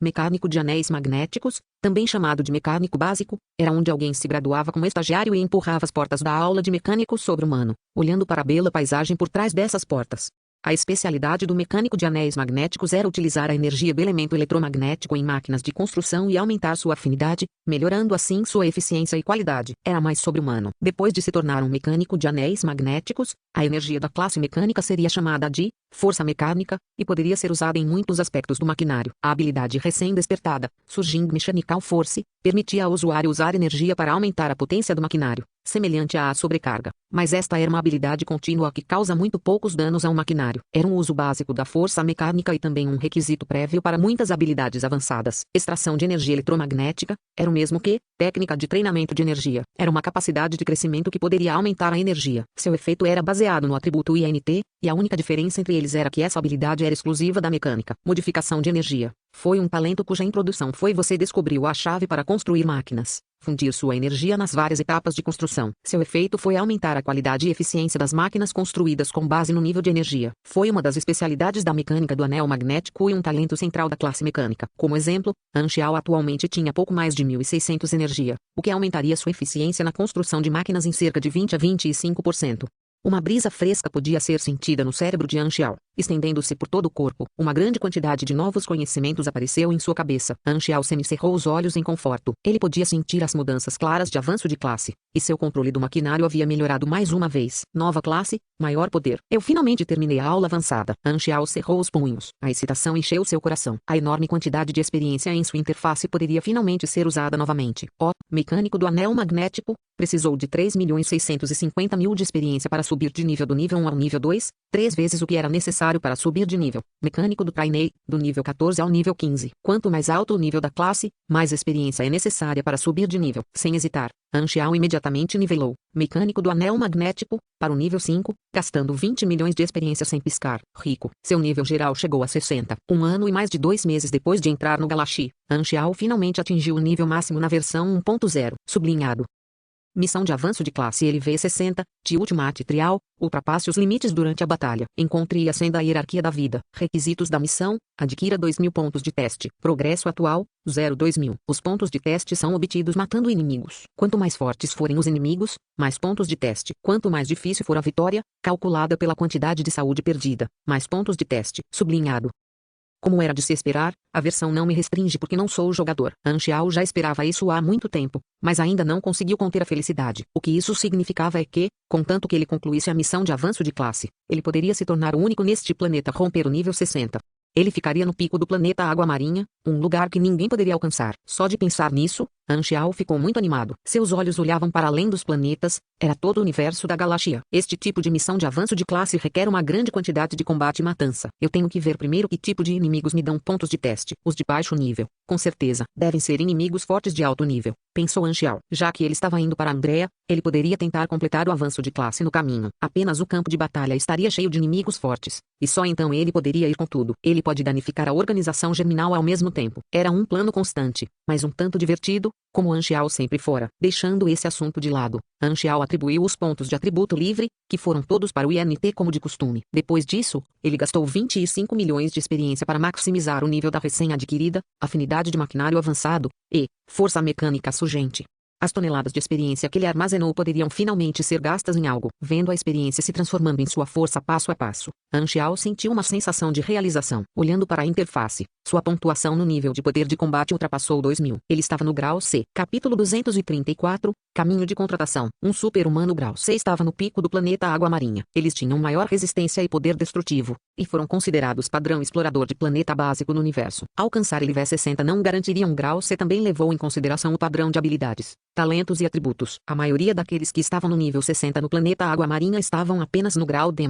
Mecânico de anéis magnéticos, também chamado de mecânico básico, era onde alguém se graduava como estagiário e empurrava as portas da aula de mecânico sobre-humano, olhando para a bela paisagem por trás dessas portas. A especialidade do mecânico de anéis magnéticos era utilizar a energia do elemento eletromagnético em máquinas de construção e aumentar sua afinidade, melhorando assim sua eficiência e qualidade. Era mais sobre-humano. Depois de se tornar um mecânico de anéis magnéticos, a energia da classe mecânica seria chamada de força mecânica, e poderia ser usada em muitos aspectos do maquinário. A habilidade recém-despertada, Surging Mechanical Force, permitia ao usuário usar energia para aumentar a potência do maquinário, semelhante à sobrecarga. Mas esta era uma habilidade contínua que causa muito poucos danos ao maquinário. Era um uso básico da força mecânica e também um requisito prévio para muitas habilidades avançadas. Extração de energia eletromagnética era o mesmo que técnica de treinamento de energia. Era uma capacidade de crescimento que poderia aumentar a energia. Seu efeito era baseado no atributo INT, e a única diferença entre eles era que essa habilidade era exclusiva da mecânica. Modificação de energia. Foi um talento cuja introdução foi você descobriu a chave para construir máquinas, fundir sua energia nas várias etapas de construção. Seu efeito foi aumentar a qualidade e eficiência das máquinas construídas com base no nível de energia. Foi uma das especialidades da mecânica do anel magnético e um talento central da classe mecânica. Como exemplo, Anxiao atualmente tinha pouco mais de 1.600 energia, o que aumentaria sua eficiência na construção de máquinas em cerca de 20 a 25%. Uma brisa fresca podia ser sentida no cérebro de Anxiao, estendendo-se por todo o corpo. Uma grande quantidade de novos conhecimentos apareceu em sua cabeça. Anxiao semicerrou os olhos em conforto. Ele podia sentir as mudanças claras de avanço de classe, e seu controle do maquinário havia melhorado mais uma vez. Nova classe, maior poder. Eu finalmente terminei a aula avançada. Anxiao cerrou os punhos. A excitação encheu seu coração. A enorme quantidade de experiência em sua interface poderia finalmente ser usada novamente. O mecânico do anel magnético precisou de 3.650.000 de experiência para subir de nível do nível 1 ao nível 2, 3 vezes o que era necessário para subir de nível. Mecânico do trainee, do nível 14 ao nível 15. Quanto mais alto o nível da classe, mais experiência é necessária para subir de nível. Sem hesitar, Anxiao imediatamente nivelou. Mecânico do anel magnético, para o nível 5, gastando 20 milhões de experiência sem piscar. Rico. Seu nível geral chegou a 60. Um ano e mais de 2 meses depois de entrar no Galaxy, Anxiao finalmente atingiu o nível máximo na versão 1.0. Sublinhado. Missão de avanço de classe LV-60, de Ultimate Trial, ultrapasse os limites durante a batalha. Encontre a senda da hierarquia da vida. Requisitos da missão, adquira 2.000 pontos de teste. Progresso atual, 0,2000. Os pontos de teste são obtidos matando inimigos. Quanto mais fortes forem os inimigos, mais pontos de teste. Quanto mais difícil for a vitória, calculada pela quantidade de saúde perdida, mais pontos de teste. Sublinhado. Como era de se esperar, a versão não me restringe porque não sou jogador. Anxiao já esperava isso há muito tempo, mas ainda não conseguiu conter a felicidade. O que isso significava é que, contanto que ele concluísse a missão de avanço de classe, ele poderia se tornar o único neste planeta a romper o nível 60. Ele ficaria no pico do planeta Água Marinha, um lugar que ninguém poderia alcançar. Só de pensar nisso, Anxiao ficou muito animado. Seus olhos olhavam para além dos planetas, era todo o universo da galáxia. Este tipo de missão de avanço de classe requer uma grande quantidade de combate e matança. Eu tenho que ver primeiro que tipo de inimigos me dão pontos de teste. Os de baixo nível, com certeza, devem ser inimigos fortes de alto nível, pensou Anxiao. Já que ele estava indo para Andrea, ele poderia tentar completar o avanço de classe no caminho. Apenas o campo de batalha estaria cheio de inimigos fortes, e só então ele poderia ir com tudo. Ele pode danificar a organização germinal ao mesmo tempo. Era um plano constante, mas um tanto divertido, como Anxiao sempre fora. Deixando esse assunto de lado, Anxiao atribuiu os pontos de atributo livre, que foram todos para o INT como de costume. Depois disso, ele gastou 25 milhões de experiência para maximizar o nível da recém-adquirida, afinidade de maquinário avançado, e força mecânica surgente. As toneladas de experiência que ele armazenou poderiam finalmente ser gastas em algo. Vendo a experiência se transformando em sua força passo a passo, Anxiao sentiu uma sensação de realização. Olhando para a interface, sua pontuação no nível de poder de combate ultrapassou 2.000. Ele estava no grau C. Capítulo 234, Caminho de contratação. Um super-humano grau C estava no pico do planeta Água Marinha. Eles tinham maior resistência e poder destrutivo, e foram considerados padrão explorador de planeta básico no universo. Alcançar LV-60 não garantiria um grau C. Também levou em consideração o padrão de habilidades, talentos e atributos. A maioria daqueles que estavam no nível 60 no planeta Água Marinha estavam apenas no grau D+,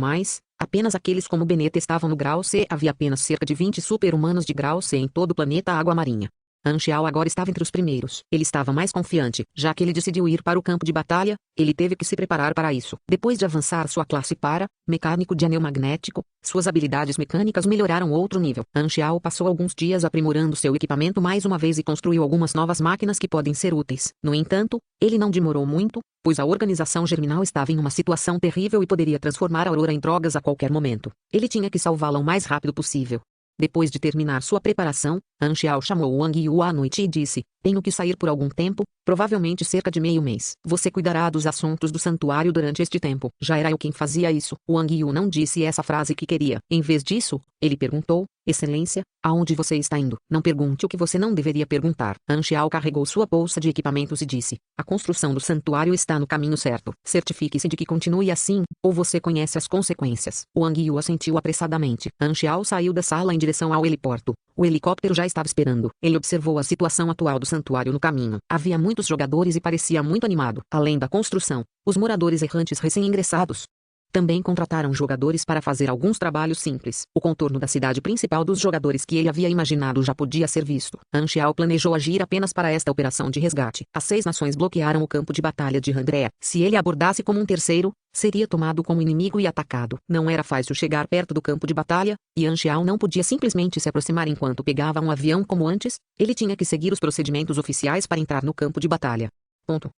apenas aqueles como Beneta estavam no grau C. Havia apenas cerca de 20 super-humanos de grau C em todo o planeta Água Marinha. Anxiao agora estava entre os primeiros. Ele estava mais confiante, já que ele decidiu ir para o campo de batalha, ele teve que se preparar para isso. Depois de avançar sua classe para mecânico de anel magnético, suas habilidades mecânicas melhoraram outro nível. Anxiao passou alguns dias aprimorando seu equipamento mais uma vez e construiu algumas novas máquinas que podem ser úteis. No entanto, ele não demorou muito, pois a organização germinal estava em uma situação terrível e poderia transformar a Aurora em drogas a qualquer momento. Ele tinha que salvá-la o mais rápido possível. Depois de terminar sua preparação, Anxiao chamou Wang Yu à noite e disse: tenho que sair por algum tempo, provavelmente cerca de meio mês. Você cuidará dos assuntos do santuário durante este tempo. Já era eu quem fazia isso. Wang Yu não disse essa frase que queria. Em vez disso, ele perguntou: Excelência, aonde você está indo? Não pergunte o que você não deveria perguntar. Anxiao carregou sua bolsa de equipamentos e disse: a construção do santuário está no caminho certo. Certifique-se de que continue assim, ou você conhece as consequências. Wang Yu assentiu apressadamente. Anxiao saiu da sala em direção ao heliporto. O helicóptero já estava esperando. Ele observou a situação atual do santuário no caminho. Havia muitos jogadores e parecia muito animado. Além da construção, os moradores errantes recém-ingressados Também contrataram jogadores para fazer alguns trabalhos simples. O contorno da cidade principal dos jogadores que ele havia imaginado já podia ser visto. Anxiao planejou agir apenas para esta operação de resgate. As 6 nações bloquearam o campo de batalha de Andrea. Se ele abordasse como um terceiro, seria tomado como inimigo e atacado. Não era fácil chegar perto do campo de batalha, e Anxiao não podia simplesmente se aproximar enquanto pegava um avião como antes. Ele tinha que seguir os procedimentos oficiais para entrar no campo de batalha. Ponto.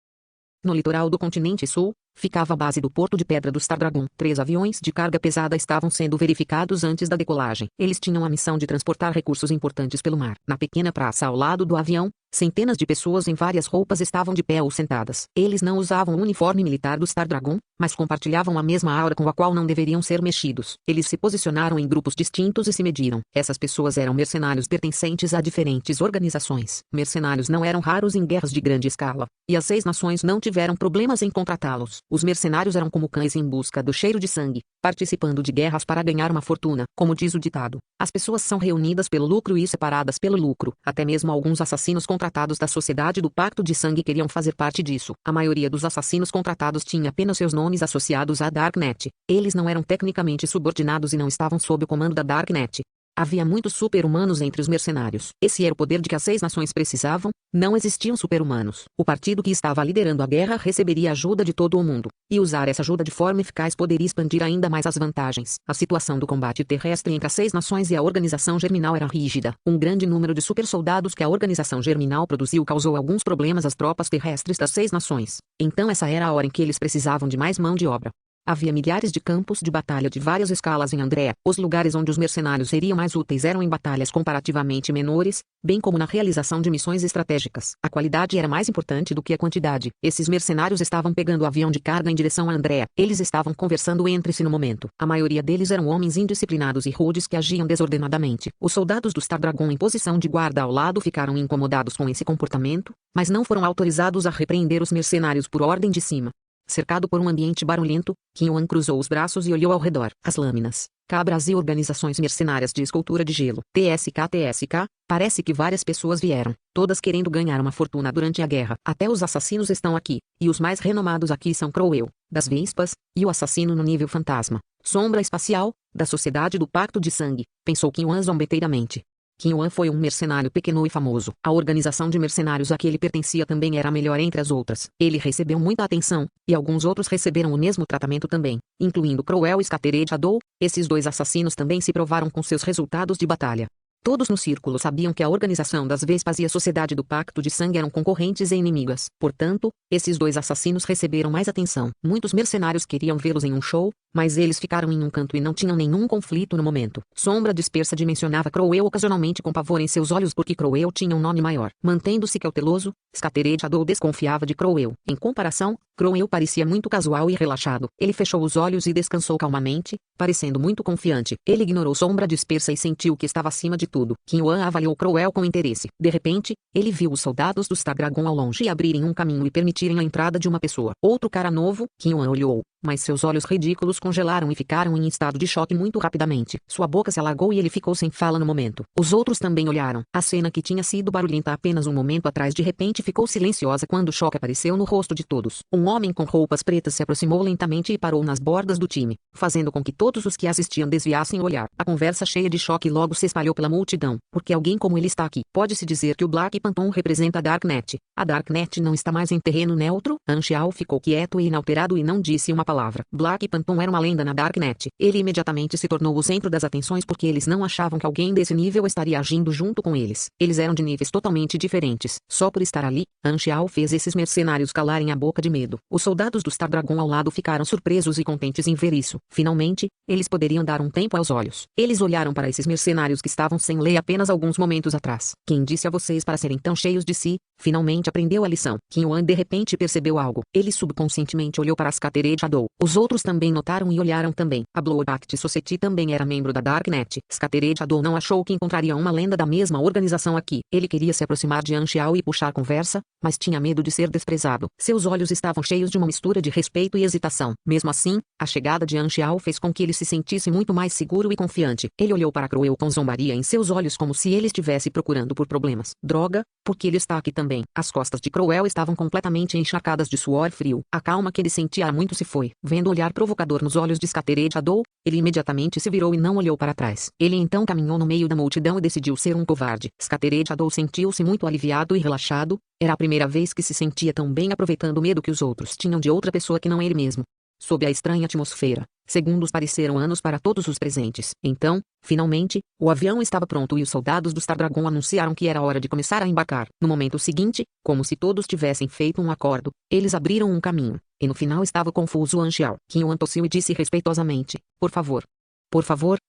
No litoral do continente sul, ficava a base do Porto de Pedra do Star Dragon. 3 aviões de carga pesada estavam sendo verificados antes da decolagem. Eles tinham a missão de transportar recursos importantes pelo mar. Na pequena praça ao lado do avião, centenas de pessoas em várias roupas estavam de pé ou sentadas. Eles não usavam o uniforme militar do Star Dragon, mas compartilhavam a mesma aura com a qual não deveriam ser mexidos. Eles se posicionaram em grupos distintos e se mediram. Essas pessoas eram mercenários pertencentes a diferentes organizações. Mercenários não eram raros em guerras de grande escala, e as 6 nações não tiveram problemas em contratá-los. Os mercenários eram como cães em busca do cheiro de sangue, participando de guerras para ganhar uma fortuna. Como diz o ditado, as pessoas são reunidas pelo lucro e separadas pelo lucro. Até mesmo alguns assassinos contratados da Sociedade do Pacto de Sangue queriam fazer parte disso. A maioria dos assassinos contratados tinha apenas seus nomes associados à Darknet. Eles não eram tecnicamente subordinados e não estavam sob o comando da Darknet. Havia muitos super-humanos entre os mercenários. Esse era o poder de que as 6 nações precisavam. Não existiam super-humanos. O partido que estava liderando a guerra receberia ajuda de todo o mundo, e usar essa ajuda de forma eficaz poderia expandir ainda mais as vantagens. A situação do combate terrestre entre as 6 nações e a Organização Germinal era rígida. Um grande número de super-soldados que a Organização Germinal produziu causou alguns problemas às tropas terrestres das 6 nações. Então essa era a hora em que eles precisavam de mais mão de obra. Havia milhares de campos de batalha de várias escalas em Andrea. Os lugares onde os mercenários seriam mais úteis eram em batalhas comparativamente menores, bem como na realização de missões estratégicas. A qualidade era mais importante do que a quantidade. Esses mercenários estavam pegando o avião de carga em direção a Andrea. Eles estavam conversando entre si no momento. A maioria deles eram homens indisciplinados e rudes que agiam desordenadamente. Os soldados do Star Dragon em posição de guarda ao lado ficaram incomodados com esse comportamento, mas não foram autorizados a repreender os mercenários por ordem de cima. Cercado por um ambiente barulhento, Qin Yuan cruzou os braços e olhou ao redor. As lâminas, cabras e organizações mercenárias de escultura de gelo. TSK, parece que várias pessoas vieram, todas querendo ganhar uma fortuna durante a guerra. Até os assassinos estão aqui, e os mais renomados aqui são Crowell, das Vespas, e o assassino no nível fantasma, Sombra Espacial, da Sociedade do Pacto de Sangue, pensou Qin Yuan zombeteiramente. Qin Yuan foi um mercenário pequeno e famoso. A organização de mercenários a que ele pertencia também era a melhor entre as outras. Ele recebeu muita atenção, e alguns outros receberam o mesmo tratamento também, incluindo Crowell e Scattered Shadow. Esses 2 assassinos também se provaram com seus resultados de batalha. Todos no círculo sabiam que a organização das Vespas e a Sociedade do Pacto de Sangue eram concorrentes e inimigas. Portanto, esses 2 assassinos receberam mais atenção. Muitos mercenários queriam vê-los em um show, mas eles ficaram em um canto e não tinham nenhum conflito no momento. Sombra Dispersa mencionava Crowell ocasionalmente com pavor em seus olhos porque Crowell tinha um nome maior. Mantendo-se cauteloso, Scattered Shadow desconfiava de Crowell. Em comparação, Crowell parecia muito casual e relaxado. Ele fechou os olhos e descansou calmamente, parecendo muito confiante. Ele ignorou Sombra Dispersa e sentiu que estava acima de tudo. Qin Yuan avaliou Crowell com interesse. De repente, ele viu os soldados do Star Dragon ao longe abrirem um caminho e permitirem a entrada de uma pessoa. Outro cara novo. Qin Yuan olhou, mas seus olhos ridículos congelaram e ficaram em estado de choque muito rapidamente. Sua boca se alargou e ele ficou sem fala no momento. Os outros também olharam. A cena que tinha sido barulhenta apenas um momento atrás de repente ficou silenciosa quando o choque apareceu no rosto de todos. Um homem com roupas pretas se aproximou lentamente e parou nas bordas do time, fazendo com que todos os que assistiam desviassem o olhar. A conversa cheia de choque logo se espalhou pela multidão. Porque alguém como ele está aqui? Pode-se dizer que o Black Phantom representa a Darknet. A Darknet não está mais em terreno neutro? Anxiao ficou quieto e inalterado e não disse uma palavra. Black Phantom era uma lenda na Darknet. Ele imediatamente se tornou o centro das atenções porque eles não achavam que alguém desse nível estaria agindo junto com eles. Eles eram de níveis totalmente diferentes. Só por estar ali, Anxiao fez esses mercenários calarem a boca de medo. Os soldados do Star Dragon ao lado ficaram surpresos e contentes em ver isso. Finalmente, eles poderiam dar um tempo aos olhos. Eles olharam para esses mercenários que estavam sem lei apenas alguns momentos atrás. Quem disse a vocês para serem tão cheios de si? Finalmente aprendeu a lição. Qin Yuan de repente percebeu algo. Ele subconscientemente olhou para Scattered Shadow. Os outros também notaram e olharam também. A Bloodbath Society também era membro da Darknet. Scattered Shadow não achou que encontraria uma lenda da mesma organização aqui. Ele queria se aproximar de Anxiao e puxar conversa, mas tinha medo de ser desprezado. Seus olhos estavam cheios de uma mistura de respeito e hesitação. Mesmo assim, a chegada de Anxiao fez com que ele se sentisse muito mais seguro e confiante. Ele olhou para Crowell com zombaria em seus olhos como se ele estivesse procurando por problemas. Droga, porque ele está aqui também. As costas de Crowell estavam completamente encharcadas de suor frio. A calma que ele sentia há muito se foi. Vendo o olhar provocador nos olhos de Scattered Shadow, ele imediatamente se virou e não olhou para trás. Ele então caminhou no meio da multidão e decidiu ser um covarde. Scattered Shadow sentiu-se muito aliviado e relaxado. Era a primeira vez que se sentia tão bem aproveitando o medo que os outros tinham de outra pessoa que não ele mesmo. Sob a estranha atmosfera, segundos pareceram anos para todos os presentes. Então, finalmente, o avião estava pronto e os soldados do Star Dragon anunciaram que era hora de começar a embarcar. No momento seguinte, como se todos tivessem feito um acordo, eles abriram um caminho, e no final estava confuso Anxiao. Qin Yuan tossiu e disse respeitosamente: Por favor,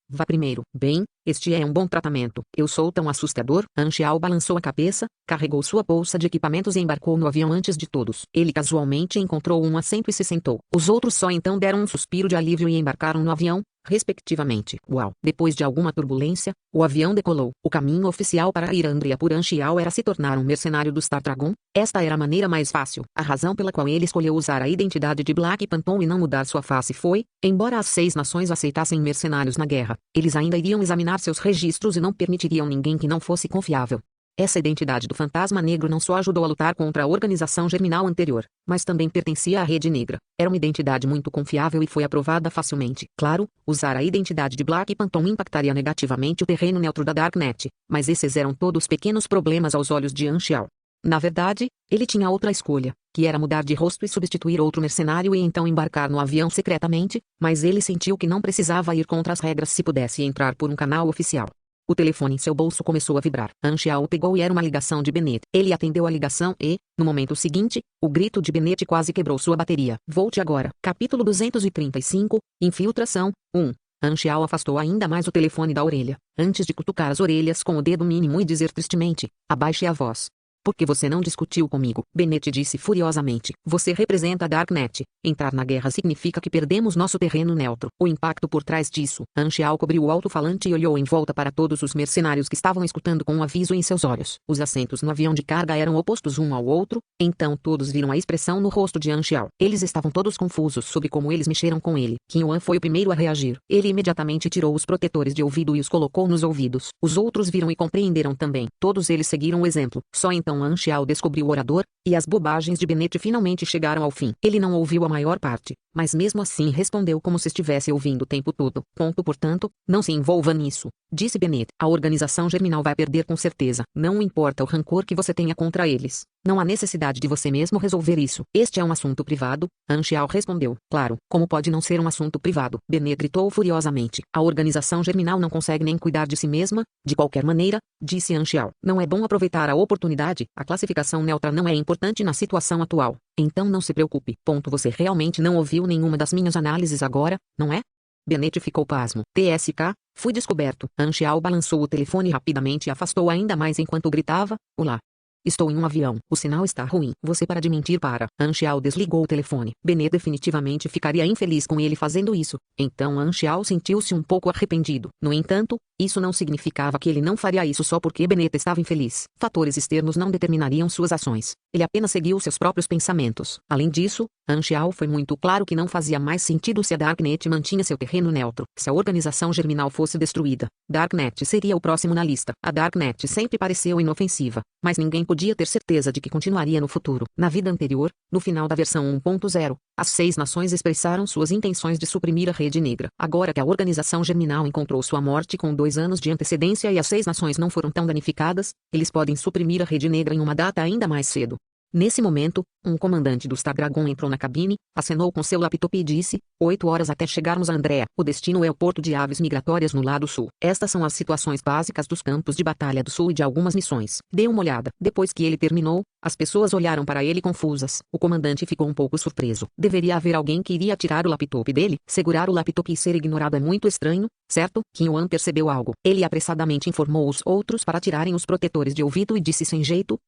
vá primeiro. Bem, este é um bom tratamento. Eu sou tão assustador? Anxiao balançou a cabeça, carregou sua bolsa de equipamentos e embarcou no avião antes de todos. Ele casualmente encontrou um assento e se sentou. Os outros só então deram um suspiro de alívio e embarcaram no avião, respectivamente. Uau! Depois de alguma turbulência, o avião decolou. O caminho oficial para ir a Andria por Anxiao era se tornar um mercenário do Star Dragon. Esta era a maneira mais fácil. A razão pela qual ele escolheu usar a identidade de Black Phantom e não mudar sua face foi, embora as 6 nações aceitassem mercenários na guerra, eles ainda iriam examinar seus registros e não permitiriam ninguém que não fosse confiável. Essa identidade do Fantasma Negro não só ajudou a lutar contra a organização germinal anterior, mas também pertencia à Rede Negra. Era uma identidade muito confiável e foi aprovada facilmente. Claro, usar a identidade de Black Phantom impactaria negativamente o terreno neutro da Darknet, mas esses eram todos pequenos problemas aos olhos de Anxiao. Na verdade, ele tinha outra escolha, que era mudar de rosto e substituir outro mercenário e então embarcar no avião secretamente, mas ele sentiu que não precisava ir contra as regras se pudesse entrar por um canal oficial. O telefone em seu bolso começou a vibrar. Anxiao pegou e era uma ligação de Bennett. Ele atendeu a ligação e, no momento seguinte, o grito de Bennett quase quebrou sua bateria. Volte agora. Capítulo 235, Infiltração, 1. Anxiao afastou ainda mais o telefone da orelha, antes de cutucar as orelhas com o dedo mínimo e dizer tristemente: abaixe a voz. Por que você não discutiu comigo? Bennett disse furiosamente. Você representa a Darknet. Entrar na guerra significa que perdemos nosso terreno neutro. O impacto por trás disso. Anxiao cobriu o alto-falante e olhou em volta para todos os mercenários que estavam escutando com um aviso em seus olhos. Os assentos no avião de carga eram opostos um ao outro, então todos viram a expressão no rosto de Anxiao. Eles estavam todos confusos sobre como eles mexeram com ele. Qin Yuan foi o primeiro a reagir. Ele imediatamente tirou os protetores de ouvido e os colocou nos ouvidos. Os outros viram e compreenderam também. Todos eles seguiram o exemplo. Só então Anxiao descobriu o orador, e as bobagens de Bennett finalmente chegaram ao fim. Ele não ouviu a maior parte, mas mesmo assim respondeu como se estivesse ouvindo o tempo todo. Portanto, não se envolva nisso, disse Bennett. A organização germinal vai perder com certeza. Não importa o rancor que você tenha contra eles. Não há necessidade de você mesmo resolver isso. Este é um assunto privado, Anxiao respondeu. Claro, como pode não ser um assunto privado? Bennett gritou furiosamente. A organização germinal não consegue nem cuidar de si mesma, de qualquer maneira, disse Anxiao. Não é bom aproveitar a oportunidade. A classificação neutra não é importante na situação atual. Então não se preocupe. Você realmente não ouviu nenhuma das minhas análises agora, não é? Bennett ficou pasmo. TSK, fui descoberto. Anxiao balançou o telefone rapidamente e afastou ainda mais enquanto gritava: olá. Estou em um avião. O sinal está ruim. Você para de mentir para. Anxiao desligou o telefone. Bennett definitivamente ficaria infeliz com ele fazendo isso. Então Anxiao sentiu-se um pouco arrependido. No entanto, isso não significava que ele não faria isso só porque Bennett estava infeliz. Fatores externos não determinariam suas ações. Ele apenas seguiu seus próprios pensamentos. Além disso, Anxiao foi muito claro que não fazia mais sentido se a Darknet mantinha seu terreno neutro. Se a organização germinal fosse destruída, Darknet seria o próximo na lista. A Darknet sempre pareceu inofensiva, mas ninguém podia ter certeza de que continuaria no futuro. Na vida anterior, no final da versão 1.0, as 6 nações expressaram suas intenções de suprimir a Rede Negra. Agora que a organização germinal encontrou sua morte com 2 anos de antecedência e as 6 nações não foram tão danificadas, eles podem suprimir a Rede Negra em uma data ainda mais cedo. Nesse momento, um comandante do Star Dragon entrou na cabine, acenou com seu laptop e disse: 8 horas até chegarmos a Andrea. O destino é o porto de aves migratórias no lado sul. Estas são as situações básicas dos campos de batalha do sul e de algumas missões. Dê uma olhada. Depois que ele terminou, as pessoas olharam para ele confusas. O comandante ficou um pouco surpreso. Deveria haver alguém que iria tirar o laptop dele. Segurar o laptop e ser ignorado é muito estranho, certo? Qin Yuan percebeu algo. Ele apressadamente informou os outros para tirarem os protetores de ouvido e disse sem jeito: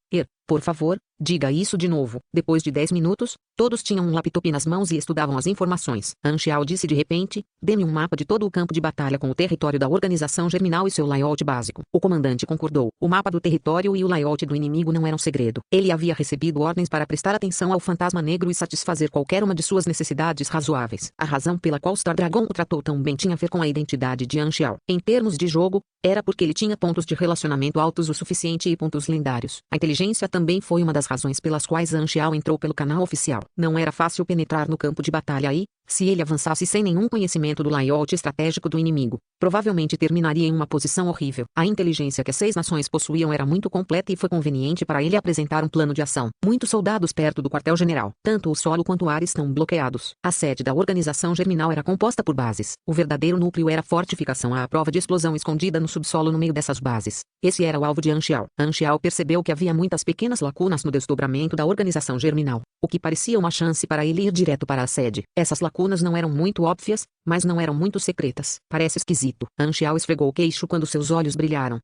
por favor, diga isso de novo. Depois de 10 minutos, todos tinham um laptop nas mãos e estudavam as informações. Anxiao disse de repente: dê-me um mapa de todo o campo de batalha com o território da organização germinal e seu layout básico. O comandante concordou. O mapa do território e o layout do inimigo não eram segredo. Ele havia recebido ordens para prestar atenção ao Fantasma Negro e satisfazer qualquer uma de suas necessidades razoáveis. A razão pela qual Star Dragon o tratou tão bem tinha a ver com a identidade de Anxiao. Em termos de jogo, era porque ele tinha pontos de relacionamento altos o suficiente e pontos lendários. A inteligência também foi uma das razões pelas quais Anxiao entrou pelo canal oficial. Não era fácil penetrar no campo de batalha e, Se ele avançasse sem nenhum conhecimento do layout estratégico do inimigo, provavelmente terminaria em uma posição horrível. A inteligência que as 6 nações possuíam era muito completa e foi conveniente para ele apresentar um plano de ação. Muitos soldados perto do quartel-general. Tanto o solo quanto o ar estão bloqueados. A sede da organização germinal era composta por bases. O verdadeiro núcleo era a fortificação à prova de explosão escondida no subsolo no meio dessas bases. Esse era o alvo de Anxiao. Anxiao percebeu que havia muitas pequenas lacunas no desdobramento da organização germinal, o que parecia uma chance para ele ir direto para a sede. Essas lacunas não eram muito óbvias, mas não eram muito secretas. Parece esquisito. Anxiao esfregou o queixo quando seus olhos brilharam.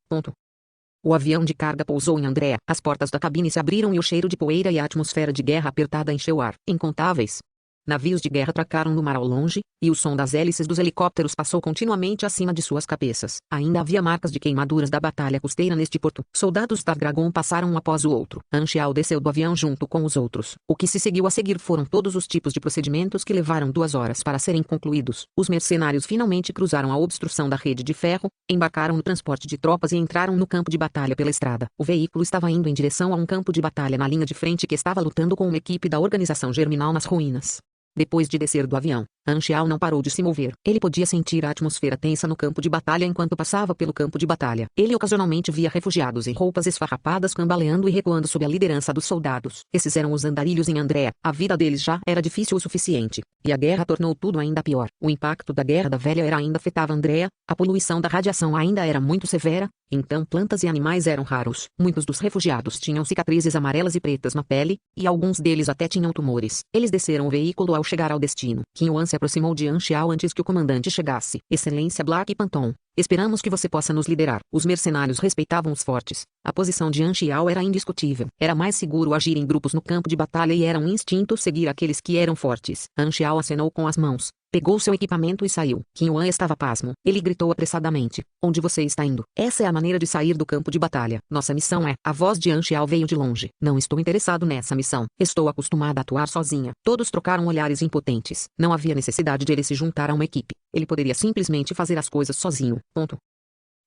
O avião de carga pousou em Andréa. As portas da cabine se abriram e o cheiro de poeira e a atmosfera de guerra apertada encheu o ar. Incontáveis navios de guerra atracaram no mar ao longe, e o som das hélices dos helicópteros passou continuamente acima de suas cabeças. Ainda havia marcas de queimaduras da batalha costeira neste porto. Soldados Star Dragon passaram um após o outro. Anxiao desceu do avião junto com os outros. O que se seguiu a seguir foram todos os tipos de procedimentos que levaram 2 horas para serem concluídos. Os mercenários finalmente cruzaram a obstrução da rede de ferro, embarcaram no transporte de tropas e entraram no campo de batalha pela estrada. O veículo estava indo em direção a um campo de batalha na linha de frente que estava lutando com uma equipe da organização germinal nas ruínas. Depois de descer do avião, Anxiao não parou de se mover. Ele podia sentir a atmosfera tensa no campo de batalha enquanto passava pelo campo de batalha. Ele ocasionalmente via refugiados em roupas esfarrapadas cambaleando e recuando sob a liderança dos soldados. Esses eram os andarilhos em Andréa. A vida deles já era difícil o suficiente, e a guerra tornou tudo ainda pior. O impacto da Guerra da Velha Era ainda afetava Andréa, a poluição da radiação ainda era muito severa, então plantas e animais eram raros. Muitos dos refugiados tinham cicatrizes amarelas e pretas na pele, e alguns deles até tinham tumores. Eles desceram o veículo ao chegar ao destino. Qin Yuan se aproximou de Anxiao antes que o comandante chegasse. Excelência Black Panton, esperamos que você possa nos liderar. Os mercenários respeitavam os fortes. A posição de Anxiao era indiscutível. Era mais seguro agir em grupos no campo de batalha e era um instinto seguir aqueles que eram fortes. Anxiao acenou com as mãos, pegou seu equipamento e saiu. Qin Yuan estava pasmo. Ele gritou apressadamente. Onde você está indo? Essa é a maneira de sair do campo de batalha. Nossa missão é... A voz de Anxiao veio de longe. Não estou interessado nessa missão. Estou acostumada a atuar sozinha. Todos trocaram olhares impotentes. Não havia necessidade de ele se juntar a uma equipe. Ele poderia simplesmente fazer as coisas sozinho.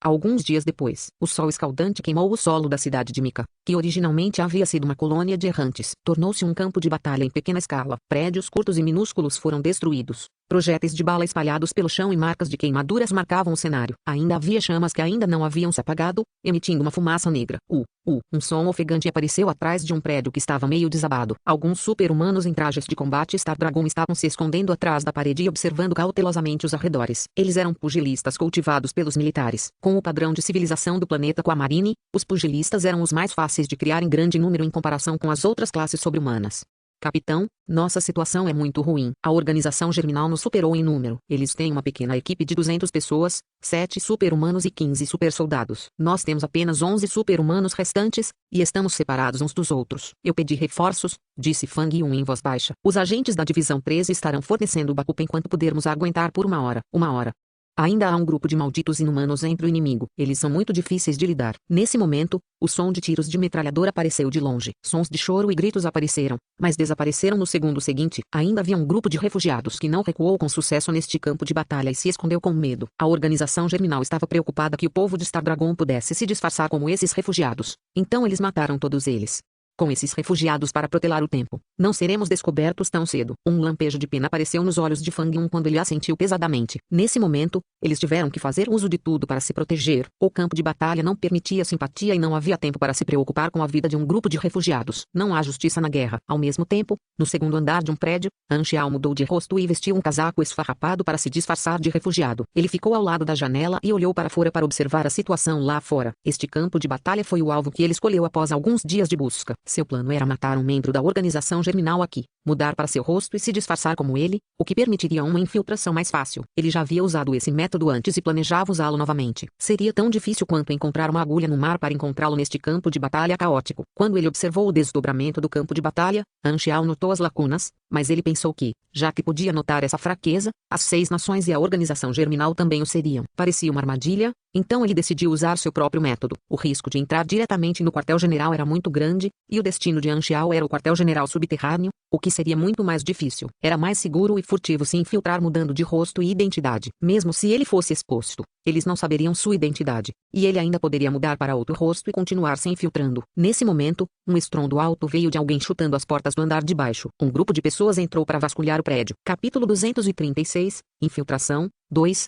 Alguns dias depois, o sol escaldante queimou o solo da cidade de Mika, que originalmente havia sido uma colônia de errantes. Tornou-se um campo de batalha em pequena escala. Prédios curtos e minúsculos foram destruídos. Projéteis de bala espalhados pelo chão e marcas de queimaduras marcavam o cenário. Ainda havia chamas que ainda não haviam se apagado, emitindo uma fumaça negra. Um som ofegante apareceu atrás de um prédio que estava meio desabado. Alguns super-humanos em trajes de combate Star Dragon estavam se escondendo atrás da parede e observando cautelosamente os arredores. Eles eram pugilistas cultivados pelos militares. Com o padrão de civilização do planeta Aquamarine, os pugilistas eram os mais fáceis de criar em grande número em comparação com as outras classes sobre-humanas. Capitão, nossa situação é muito ruim. A organização germinal nos superou em número. Eles têm uma pequena equipe de 200 pessoas, 7 super-humanos e 15 super-soldados. Nós temos apenas 11 super-humanos restantes, e estamos separados uns dos outros. Eu pedi reforços, disse Fang Yun em voz baixa. Os agentes da Divisão 13 estarão fornecendo o backup enquanto pudermos aguentar por uma hora. Ainda há um grupo de malditos inumanos entre o inimigo. Eles são muito difíceis de lidar. Nesse momento, o som de tiros de metralhadora apareceu de longe. Sons de choro e gritos apareceram, mas desapareceram no segundo seguinte. Ainda havia um grupo de refugiados que não recuou com sucesso neste campo de batalha e se escondeu com medo. A organização germinal estava preocupada que o povo de Star Dragon pudesse se disfarçar como esses refugiados. Então eles mataram todos eles. Com esses refugiados para protelar o tempo, não seremos descobertos tão cedo. Um lampejo de pena apareceu nos olhos de Fang Yun quando ele assentiu pesadamente. Nesse momento, eles tiveram que fazer uso de tudo para se proteger. O campo de batalha não permitia simpatia e não havia tempo para se preocupar com a vida de um grupo de refugiados. Não há justiça na guerra. Ao mesmo tempo, no segundo andar de um prédio, Anxiao mudou de rosto e vestiu um casaco esfarrapado para se disfarçar de refugiado. Ele ficou ao lado da janela e olhou para fora para observar a situação lá fora. Este campo de batalha foi o alvo que ele escolheu após alguns dias de busca. Seu plano era matar um membro da organização germinal aqui, mudar para seu rosto e se disfarçar como ele, o que permitiria uma infiltração mais fácil. Ele já havia usado esse método antes e planejava usá-lo novamente. Seria tão difícil quanto encontrar uma agulha no mar para encontrá-lo neste campo de batalha caótico. Quando ele observou o desdobramento do campo de batalha, Anxiao notou as lacunas, mas ele pensou que, já que podia notar essa fraqueza, as 6 nações e a organização germinal também o seriam. Parecia uma armadilha, então ele decidiu usar seu próprio método. O risco de entrar diretamente no quartel-general era muito grande, E o destino de Anxiao era o quartel-general subterrâneo, o que seria muito mais difícil. Era mais seguro e furtivo se infiltrar mudando de rosto e identidade. Mesmo se ele fosse exposto, eles não saberiam sua identidade, e ele ainda poderia mudar para outro rosto e continuar se infiltrando. Nesse momento, um estrondo alto veio de alguém chutando as portas do andar de baixo. Um grupo de pessoas entrou para vasculhar o prédio. Capítulo 236, Infiltração, 2.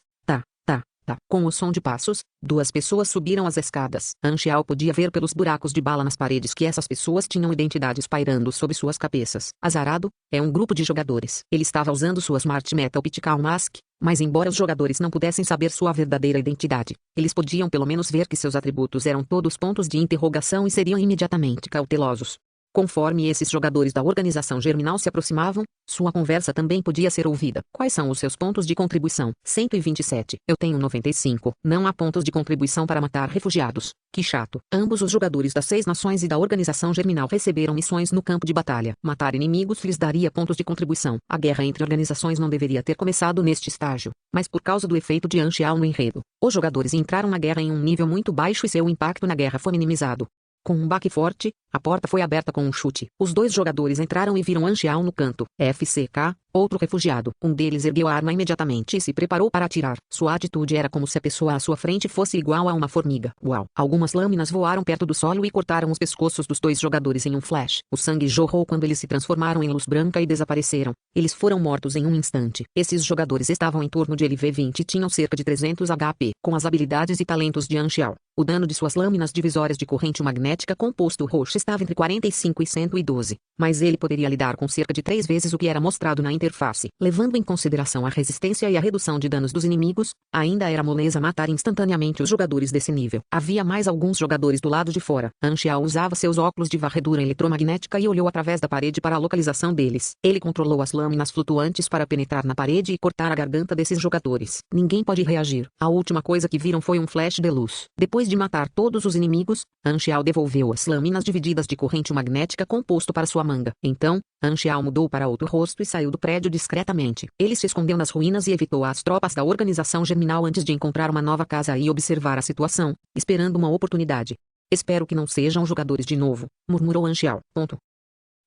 Com o som de passos, duas pessoas subiram as escadas. Anxiao podia ver pelos buracos de bala nas paredes que essas pessoas tinham identidades pairando sobre suas cabeças. Azarado, é um grupo de jogadores. Ele estava usando sua Smart Metal Optical Mask, mas embora os jogadores não pudessem saber sua verdadeira identidade, eles podiam pelo menos ver que seus atributos eram todos pontos de interrogação e seriam imediatamente cautelosos. Conforme esses jogadores da organização germinal se aproximavam, sua conversa também podia ser ouvida. Quais são os seus pontos de contribuição? 127. Eu tenho 95. Não há pontos de contribuição para matar refugiados. Que chato. Ambos os jogadores das 6 nações e da organização germinal receberam missões no campo de batalha. Matar inimigos lhes daria pontos de contribuição. A guerra entre organizações não deveria ter começado neste estágio, mas por causa do efeito de Anxiao no enredo, os jogadores entraram na guerra em um nível muito baixo e seu impacto na guerra foi minimizado. Com um baque forte, a porta foi aberta com um chute. Os dois jogadores entraram e viram Anxiao no canto. FCK, outro refugiado. Um deles ergueu a arma imediatamente e se preparou para atirar. Sua atitude era como se a pessoa à sua frente fosse igual a uma formiga. Uau! Algumas lâminas voaram perto do solo e cortaram os pescoços dos dois jogadores em um flash. O sangue jorrou quando eles se transformaram em luz branca e desapareceram. Eles foram mortos em um instante. Esses jogadores estavam em torno de LV20 e tinham cerca de 300 HP. Com as habilidades e talentos de Anxiao, o dano de suas lâminas divisórias de corrente magnética composto roxo estava entre 45 e 112, mas ele poderia lidar com cerca de 3 vezes o que era mostrado na interface. Levando em consideração a resistência e a redução de danos dos inimigos, ainda era moleza matar instantaneamente os jogadores desse nível. Havia mais alguns jogadores do lado de fora. Anxiao usava seus óculos de varredura eletromagnética e olhou através da parede para a localização deles. Ele controlou as lâminas flutuantes para penetrar na parede e cortar a garganta desses jogadores. Ninguém pode reagir. A última coisa que viram foi um flash de luz. Depois de matar todos os inimigos, Anxiao devolveu as lâminas divididas de corrente magnética composto para sua manga. Então, Anxiao mudou para outro rosto e saiu do prédio discretamente. Ele se escondeu nas ruínas e evitou as tropas da organização germinal antes de encontrar uma nova casa e observar a situação, esperando uma oportunidade. Espero que não sejam jogadores de novo, murmurou Anxiao.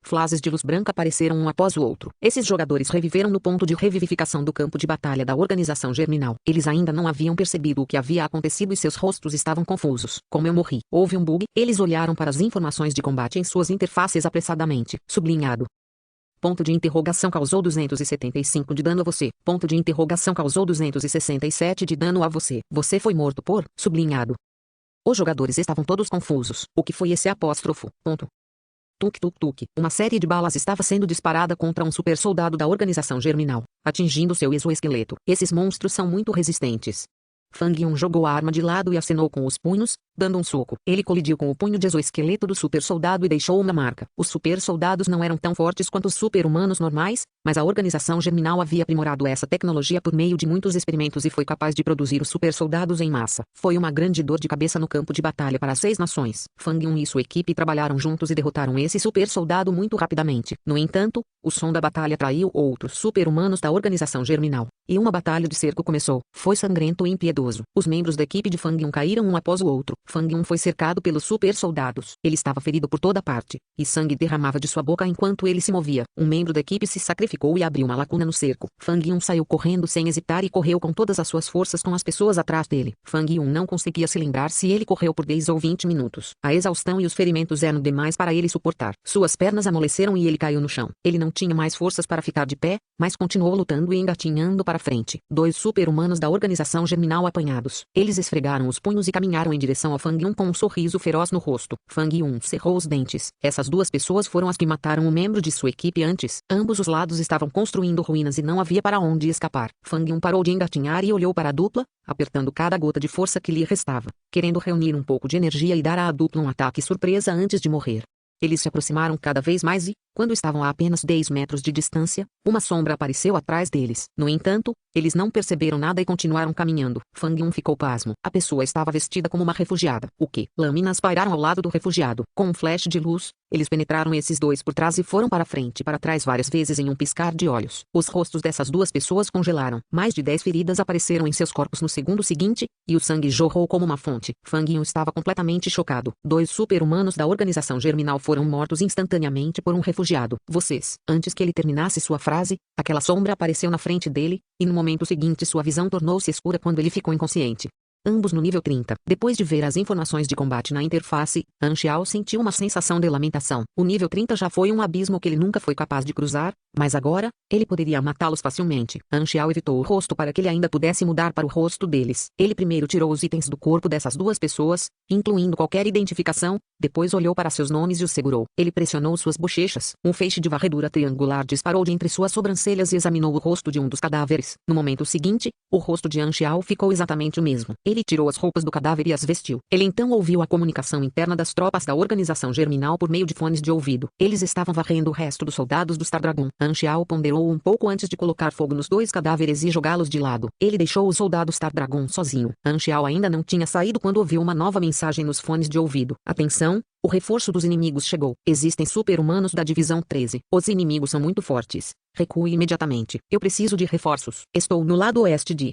Flashes de luz branca apareceram um após o outro. Esses jogadores reviveram no ponto de revivificação do campo de batalha da organização germinal. Eles ainda não haviam percebido o que havia acontecido e seus rostos estavam confusos. Como eu morri? Houve um bug? Eles olharam para as informações de combate em suas interfaces apressadamente. Sublinhado. Ponto de interrogação causou 275 de dano a você. Ponto de interrogação causou 267 de dano a você. Você foi morto por... Sublinhado. Os jogadores estavam todos confusos. O que foi esse apóstrofo? Tuk-tuk-tuk. Uma série de balas estava sendo disparada contra um super soldado da organização germinal, atingindo seu exoesqueleto. Esses monstros são muito resistentes. Fang Yun jogou a arma de lado e acenou com os punhos, dando um soco. Ele colidiu com o punho de exoesqueleto do super soldado e deixou uma marca. Os super soldados não eram tão fortes quanto os super-humanos normais, mas a organização germinal havia aprimorado essa tecnologia por meio de muitos experimentos e foi capaz de produzir os super soldados em massa. Foi uma grande dor de cabeça no campo de batalha para as 6 nações. Fang Yun e sua equipe trabalharam juntos e derrotaram esse super soldado muito rapidamente. No entanto, o som da batalha atraiu outros super-humanos da organização germinal, e uma batalha de cerco começou. Foi sangrento e impiedoso. Os membros da equipe de Fang Yun caíram um após o outro. Fang Yun foi cercado pelos super soldados. Ele estava ferido por toda parte, e sangue derramava de sua boca enquanto ele se movia. Um membro da equipe se sacrificou e abriu uma lacuna no cerco. Fang Yun saiu correndo sem hesitar e correu com todas as suas forças com as pessoas atrás dele. Fang Yun não conseguia se lembrar se ele correu por 10 ou 20 minutos. A exaustão e os ferimentos eram demais para ele suportar. Suas pernas amoleceram e ele caiu no chão. Ele não tinha mais forças para ficar de pé, mas continuou lutando e engatinhando para frente. 2 super-humanos da organização germinal apanhados. Eles esfregaram os punhos e caminharam em direção a Fang Yun com um sorriso feroz no rosto. Fang Yun cerrou os dentes. Essas 2 pessoas foram as que mataram um membro de sua equipe antes. Ambos os lados estavam construindo ruínas e não havia para onde escapar. Fang Yun parou de engatinhar e olhou para a dupla, apertando cada gota de força que lhe restava, querendo reunir um pouco de energia e dar à dupla um ataque surpresa antes de morrer. Eles se aproximaram cada vez mais e, quando estavam a apenas 10 metros de distância, uma sombra apareceu atrás deles. No entanto, Eles não perceberam nada e continuaram caminhando. Fang Yun ficou pasmo. A pessoa estava vestida como uma refugiada. O quê? Lâminas pairaram ao lado do refugiado. Com um flash de luz, eles penetraram esses dois por trás e foram para frente e para trás várias vezes em um piscar de olhos. Os rostos dessas duas pessoas congelaram. Mais de 10 feridas apareceram em seus corpos no segundo seguinte, e o sangue jorrou como uma fonte. Fang Yun estava completamente chocado. 2 super-humanos da organização germinal foram mortos instantaneamente por um refugiado. Vocês. Antes que ele terminasse sua frase, aquela sombra apareceu na frente dele, e no momento seguinte sua visão tornou-se escura quando ele ficou inconsciente. Ambos no nível 30. Depois de ver as informações de combate na interface, Han Xiao sentiu uma sensação de lamentação. O nível 30 já foi um abismo que ele nunca foi capaz de cruzar, mas agora, ele poderia matá-los facilmente. Han Xiao evitou o rosto para que ele ainda pudesse mudar para o rosto deles. Ele primeiro tirou os itens do corpo dessas duas pessoas, incluindo qualquer identificação, depois olhou para seus nomes e os segurou. Ele pressionou suas bochechas. Um feixe de varredura triangular disparou de entre suas sobrancelhas e examinou o rosto de um dos cadáveres. No momento seguinte, o rosto de Han Xiao ficou exatamente o mesmo. Ele tirou as roupas do cadáver e as vestiu. Ele então ouviu a comunicação interna das tropas da organização germinal por meio de fones de ouvido. Eles estavam varrendo o resto dos soldados do Star Dragon. Han Xiao ponderou um pouco antes de colocar fogo nos 2 cadáveres e jogá-los de lado. Ele deixou o soldado Star Dragon sozinho. Han Xiao ainda não tinha saído quando ouviu uma nova mensagem nos fones de ouvido. Atenção! O reforço dos inimigos chegou. Existem super-humanos da divisão 13. Os inimigos são muito fortes. Recue imediatamente. Eu preciso de reforços. Estou no lado oeste de...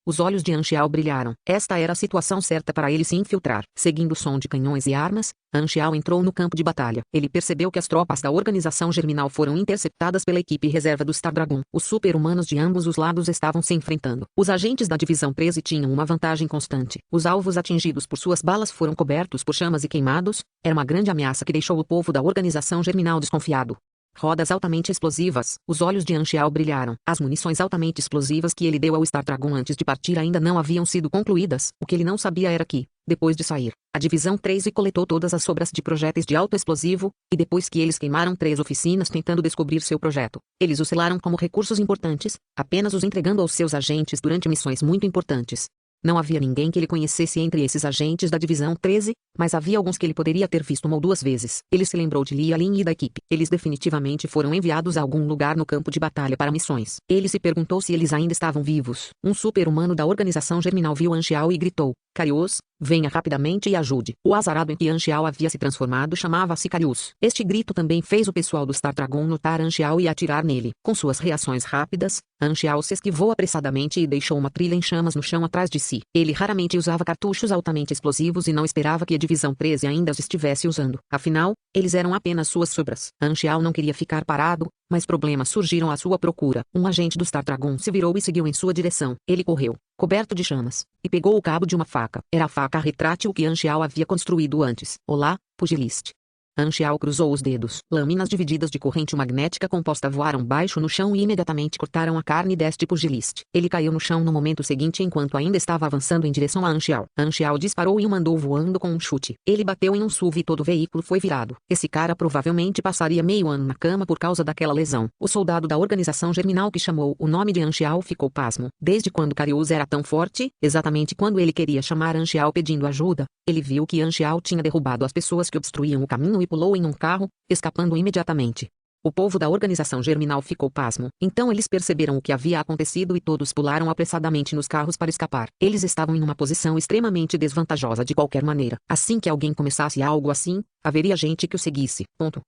Os olhos de Han Xiao brilharam. Esta era a situação certa para ele se infiltrar. Seguindo o som de canhões e armas, Han Xiao entrou no campo de batalha. Ele percebeu que as tropas da organização germinal foram interceptadas pela equipe reserva do Star Dragon. Os super-humanos de ambos os lados estavam se enfrentando. Os agentes da divisão 13 tinham uma vantagem constante. Os alvos atingidos por suas balas foram cobertos por chamas e queimados. Era uma grande ameaça que deixou o povo da organização germinal desconfiado. Rodas altamente explosivas. Os olhos de Han Xiao brilharam. As munições altamente explosivas que ele deu ao Star Dragon antes de partir ainda não haviam sido concluídas. O que ele não sabia era que, depois de sair, a divisão 13 coletou todas as sobras de projéteis de alto explosivo, e depois que eles queimaram 3 oficinas tentando descobrir seu projeto, eles os selaram como recursos importantes, apenas os entregando aos seus agentes durante missões muito importantes. Não havia ninguém que ele conhecesse entre esses agentes da divisão 13, mas havia alguns que ele poderia ter visto 1 ou 2 vezes. Ele se lembrou de Li Alin e da equipe. Eles definitivamente foram enviados a algum lugar no campo de batalha para missões. Ele se perguntou se eles ainda estavam vivos. Um super-humano da organização germinal viu Han Xiao e gritou: Carius, venha rapidamente e ajude. O azarado em que Han Xiao havia se transformado chamava-se Carius. Este grito também fez o pessoal do Star Dragon notar Han Xiao e atirar nele. Com suas reações rápidas, Han Xiao se esquivou apressadamente e deixou uma trilha em chamas no chão atrás de si. Ele raramente usava cartuchos altamente explosivos e não esperava que a divisão 13 ainda os estivesse usando. Afinal, eles eram apenas suas sobras. Han Xiao não queria ficar parado, mas problemas surgiram à sua procura. Um agente do Star Dragon se virou e seguiu em sua direção. Ele correu, coberto de chamas, e pegou o cabo de uma faca. Era a faca retrátil que Han Xiao havia construído antes. Olá, pugiliste. Han Xiao cruzou os dedos. Lâminas divididas de corrente magnética composta voaram baixo no chão e imediatamente cortaram a carne deste pugiliste. Ele caiu no chão no momento seguinte enquanto ainda estava avançando em direção a Han Xiao. Han Xiao disparou e o mandou voando com um chute. Ele bateu em um SUV e todo o veículo foi virado. Esse cara provavelmente passaria meio ano na cama por causa daquela lesão. O soldado da organização germinal que chamou o nome de Han Xiao ficou pasmo. Desde quando Carius era tão forte, exatamente quando ele queria chamar Han Xiao pedindo ajuda, ele viu que Han Xiao tinha derrubado as pessoas que obstruíam o caminho e pulou em um carro, escapando imediatamente. O povo da organização germinal ficou pasmo. Então eles perceberam o que havia acontecido e todos pularam apressadamente nos carros para escapar. Eles estavam em uma posição extremamente desvantajosa de qualquer maneira. Assim que alguém começasse algo assim, haveria gente que o seguisse. Ponto.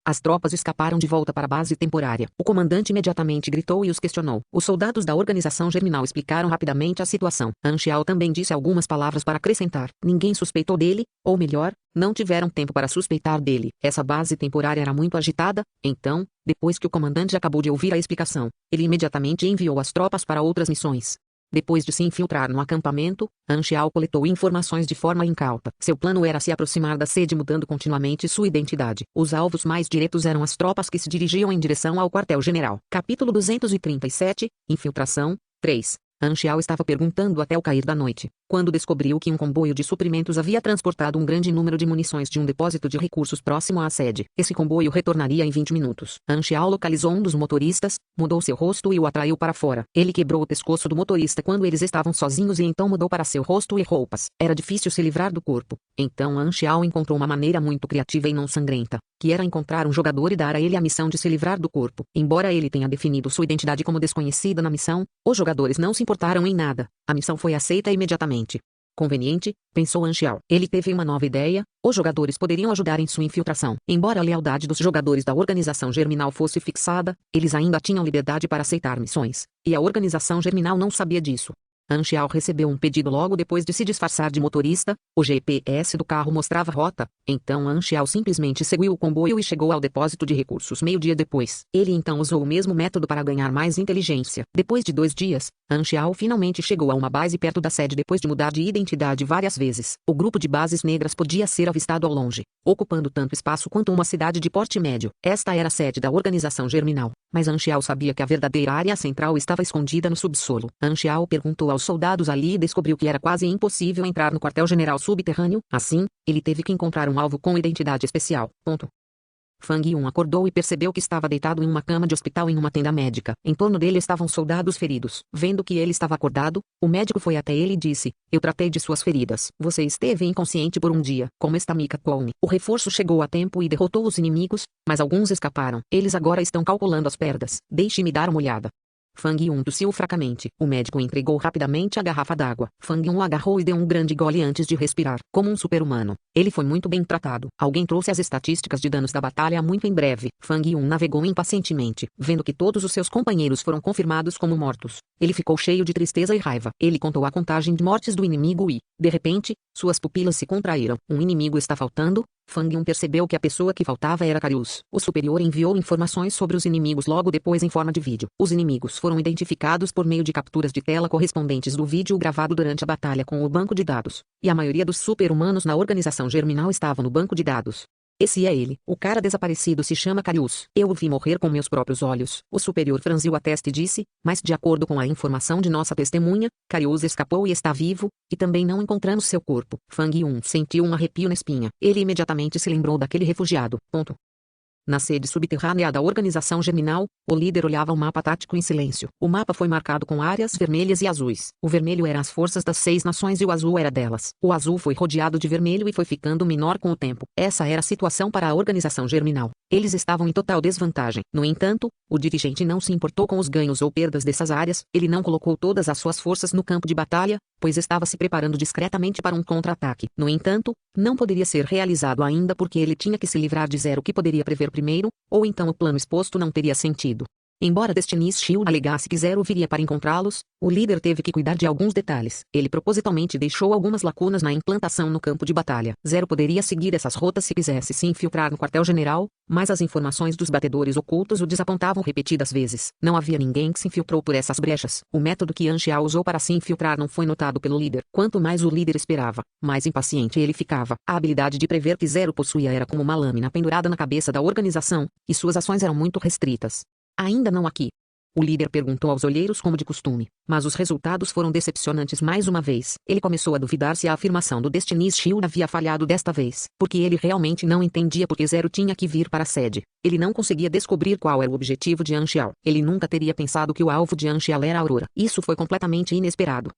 As tropas escaparam de volta para a base temporária. O comandante imediatamente gritou e os questionou. Os soldados da organização germinal explicaram rapidamente a situação. Han Xiao também disse algumas palavras para acrescentar. Ninguém suspeitou dele, ou melhor, não tiveram tempo para suspeitar dele. Essa base temporária era muito agitada, então, depois que o comandante acabou de ouvir a explicação, ele imediatamente enviou as tropas para outras missões. Depois de se infiltrar no acampamento, Han Xiao coletou informações de forma incauta. Seu plano era se aproximar da sede mudando continuamente sua identidade. Os alvos mais diretos eram as tropas que se dirigiam em direção ao quartel-general. Capítulo 237, Infiltração, 3. Anxiao estava perguntando até o cair da noite, quando descobriu que um comboio de suprimentos havia transportado um grande número de munições de um depósito de recursos próximo à sede. Esse comboio retornaria em 20 minutos. Anxiao localizou um dos motoristas, mudou seu rosto e o atraiu para fora. Ele quebrou o pescoço do motorista quando eles estavam sozinhos e então mudou para seu rosto e roupas. Era difícil se livrar do corpo. Então Anxiao encontrou uma maneira muito criativa e não sangrenta, que era encontrar um jogador e dar a ele a missão de se livrar do corpo. Embora ele tenha definido sua identidade como desconhecida na missão, os jogadores não se importaram em nada. A missão foi aceita imediatamente. Conveniente, pensou Anxiao. Ele teve uma nova ideia: os jogadores poderiam ajudar em sua infiltração. Embora a lealdade dos jogadores da organização Germinal fosse fixada, eles ainda tinham liberdade para aceitar missões, e a organização Germinal não sabia disso. Anxiao recebeu um pedido logo depois de se disfarçar de motorista. O GPS do carro mostrava rota, então Anxiao simplesmente seguiu o comboio e chegou ao depósito de recursos meio-dia depois. Ele então usou o mesmo método para ganhar mais inteligência. Depois de 2 dias, Anxiao finalmente chegou a uma base perto da sede depois de mudar de identidade várias vezes. O grupo de bases negras podia ser avistado ao longe, ocupando tanto espaço quanto uma cidade de porte médio. Esta era a sede da organização Germinal, mas Anxiao sabia que a verdadeira área central estava escondida no subsolo. Anxiao perguntou aos soldados ali e descobriu que era quase impossível entrar no quartel-general subterrâneo. Assim, ele teve que encontrar um alvo com identidade especial. Fang Yun acordou e percebeu que estava deitado em uma cama de hospital em uma tenda médica. Em torno dele estavam soldados feridos. Vendo que ele estava acordado, o médico foi até ele e disse: "Eu tratei de suas feridas. Você esteve inconsciente por um dia. Como está Mika Kone?" O reforço chegou a tempo e derrotou os inimigos, mas alguns escaparam. Eles agora estão calculando as perdas. Deixe-me dar uma olhada. Fang Yun tossiu fracamente. O médico entregou rapidamente a garrafa d'água. Fang Yun agarrou e deu um grande gole antes de respirar. Como um super-humano, ele foi muito bem tratado. Alguém trouxe as estatísticas de danos da batalha muito em breve. Fang Yun navegou impacientemente, vendo que todos os seus companheiros foram confirmados como mortos. Ele ficou cheio de tristeza e raiva. Ele contou a contagem de mortes do inimigo e, de repente, suas pupilas se contraíram. Um inimigo está faltando? Fang Yun percebeu que a pessoa que faltava era Carius. O superior enviou informações sobre os inimigos logo depois em forma de vídeo. Os inimigos foram identificados por meio de capturas de tela correspondentes do vídeo gravado durante a batalha com o banco de dados. E a maioria dos super-humanos na organização Germinal estava no banco de dados. Esse é ele. O cara desaparecido se chama Carius. Eu o vi morrer com meus próprios olhos. O superior franziu a testa e disse: "Mas de acordo com a informação de nossa testemunha, Carius escapou e está vivo, e também não encontramos seu corpo." Fang Yun sentiu um arrepio na espinha. Ele imediatamente se lembrou daquele refugiado. Na sede subterrânea da organização Germinal, o líder olhava o mapa tático em silêncio. O mapa foi marcado com áreas vermelhas e azuis. O vermelho eram as forças das 6 nações e o azul era delas. O azul foi rodeado de vermelho e foi ficando menor com o tempo. Essa era a situação para a organização Germinal. Eles estavam em total desvantagem. No entanto, o dirigente não se importou com os ganhos ou perdas dessas áreas. Ele não colocou todas as suas forças no campo de batalha, pois estava se preparando discretamente para um contra-ataque. No entanto, não poderia ser realizado ainda porque ele tinha que se livrar de Zero que poderia prever primeiro, ou então o plano exposto não teria sentido. Embora Destiny's Shield alegasse que Zero viria para encontrá-los, o líder teve que cuidar de alguns detalhes. Ele propositalmente deixou algumas lacunas na implantação no campo de batalha. Zero poderia seguir essas rotas se quisesse se infiltrar no quartel-general, mas as informações dos batedores ocultos o desapontavam repetidas vezes. Não havia ninguém que se infiltrou por essas brechas. O método que Anxiao usou para se infiltrar não foi notado pelo líder. Quanto mais o líder esperava, mais impaciente ele ficava. A habilidade de prever que Zero possuía era como uma lâmina pendurada na cabeça da organização, e suas ações eram muito restritas. "Ainda não aqui?" O líder perguntou aos olheiros como de costume, mas os resultados foram decepcionantes mais uma vez. Ele começou a duvidar se a afirmação do Destiny's Shield havia falhado desta vez, porque ele realmente não entendia por que Zero tinha que vir para a sede. Ele não conseguia descobrir qual era o objetivo de Anxiao. Ele nunca teria pensado que o alvo de Anxiao era a Aurora. Isso foi completamente inesperado.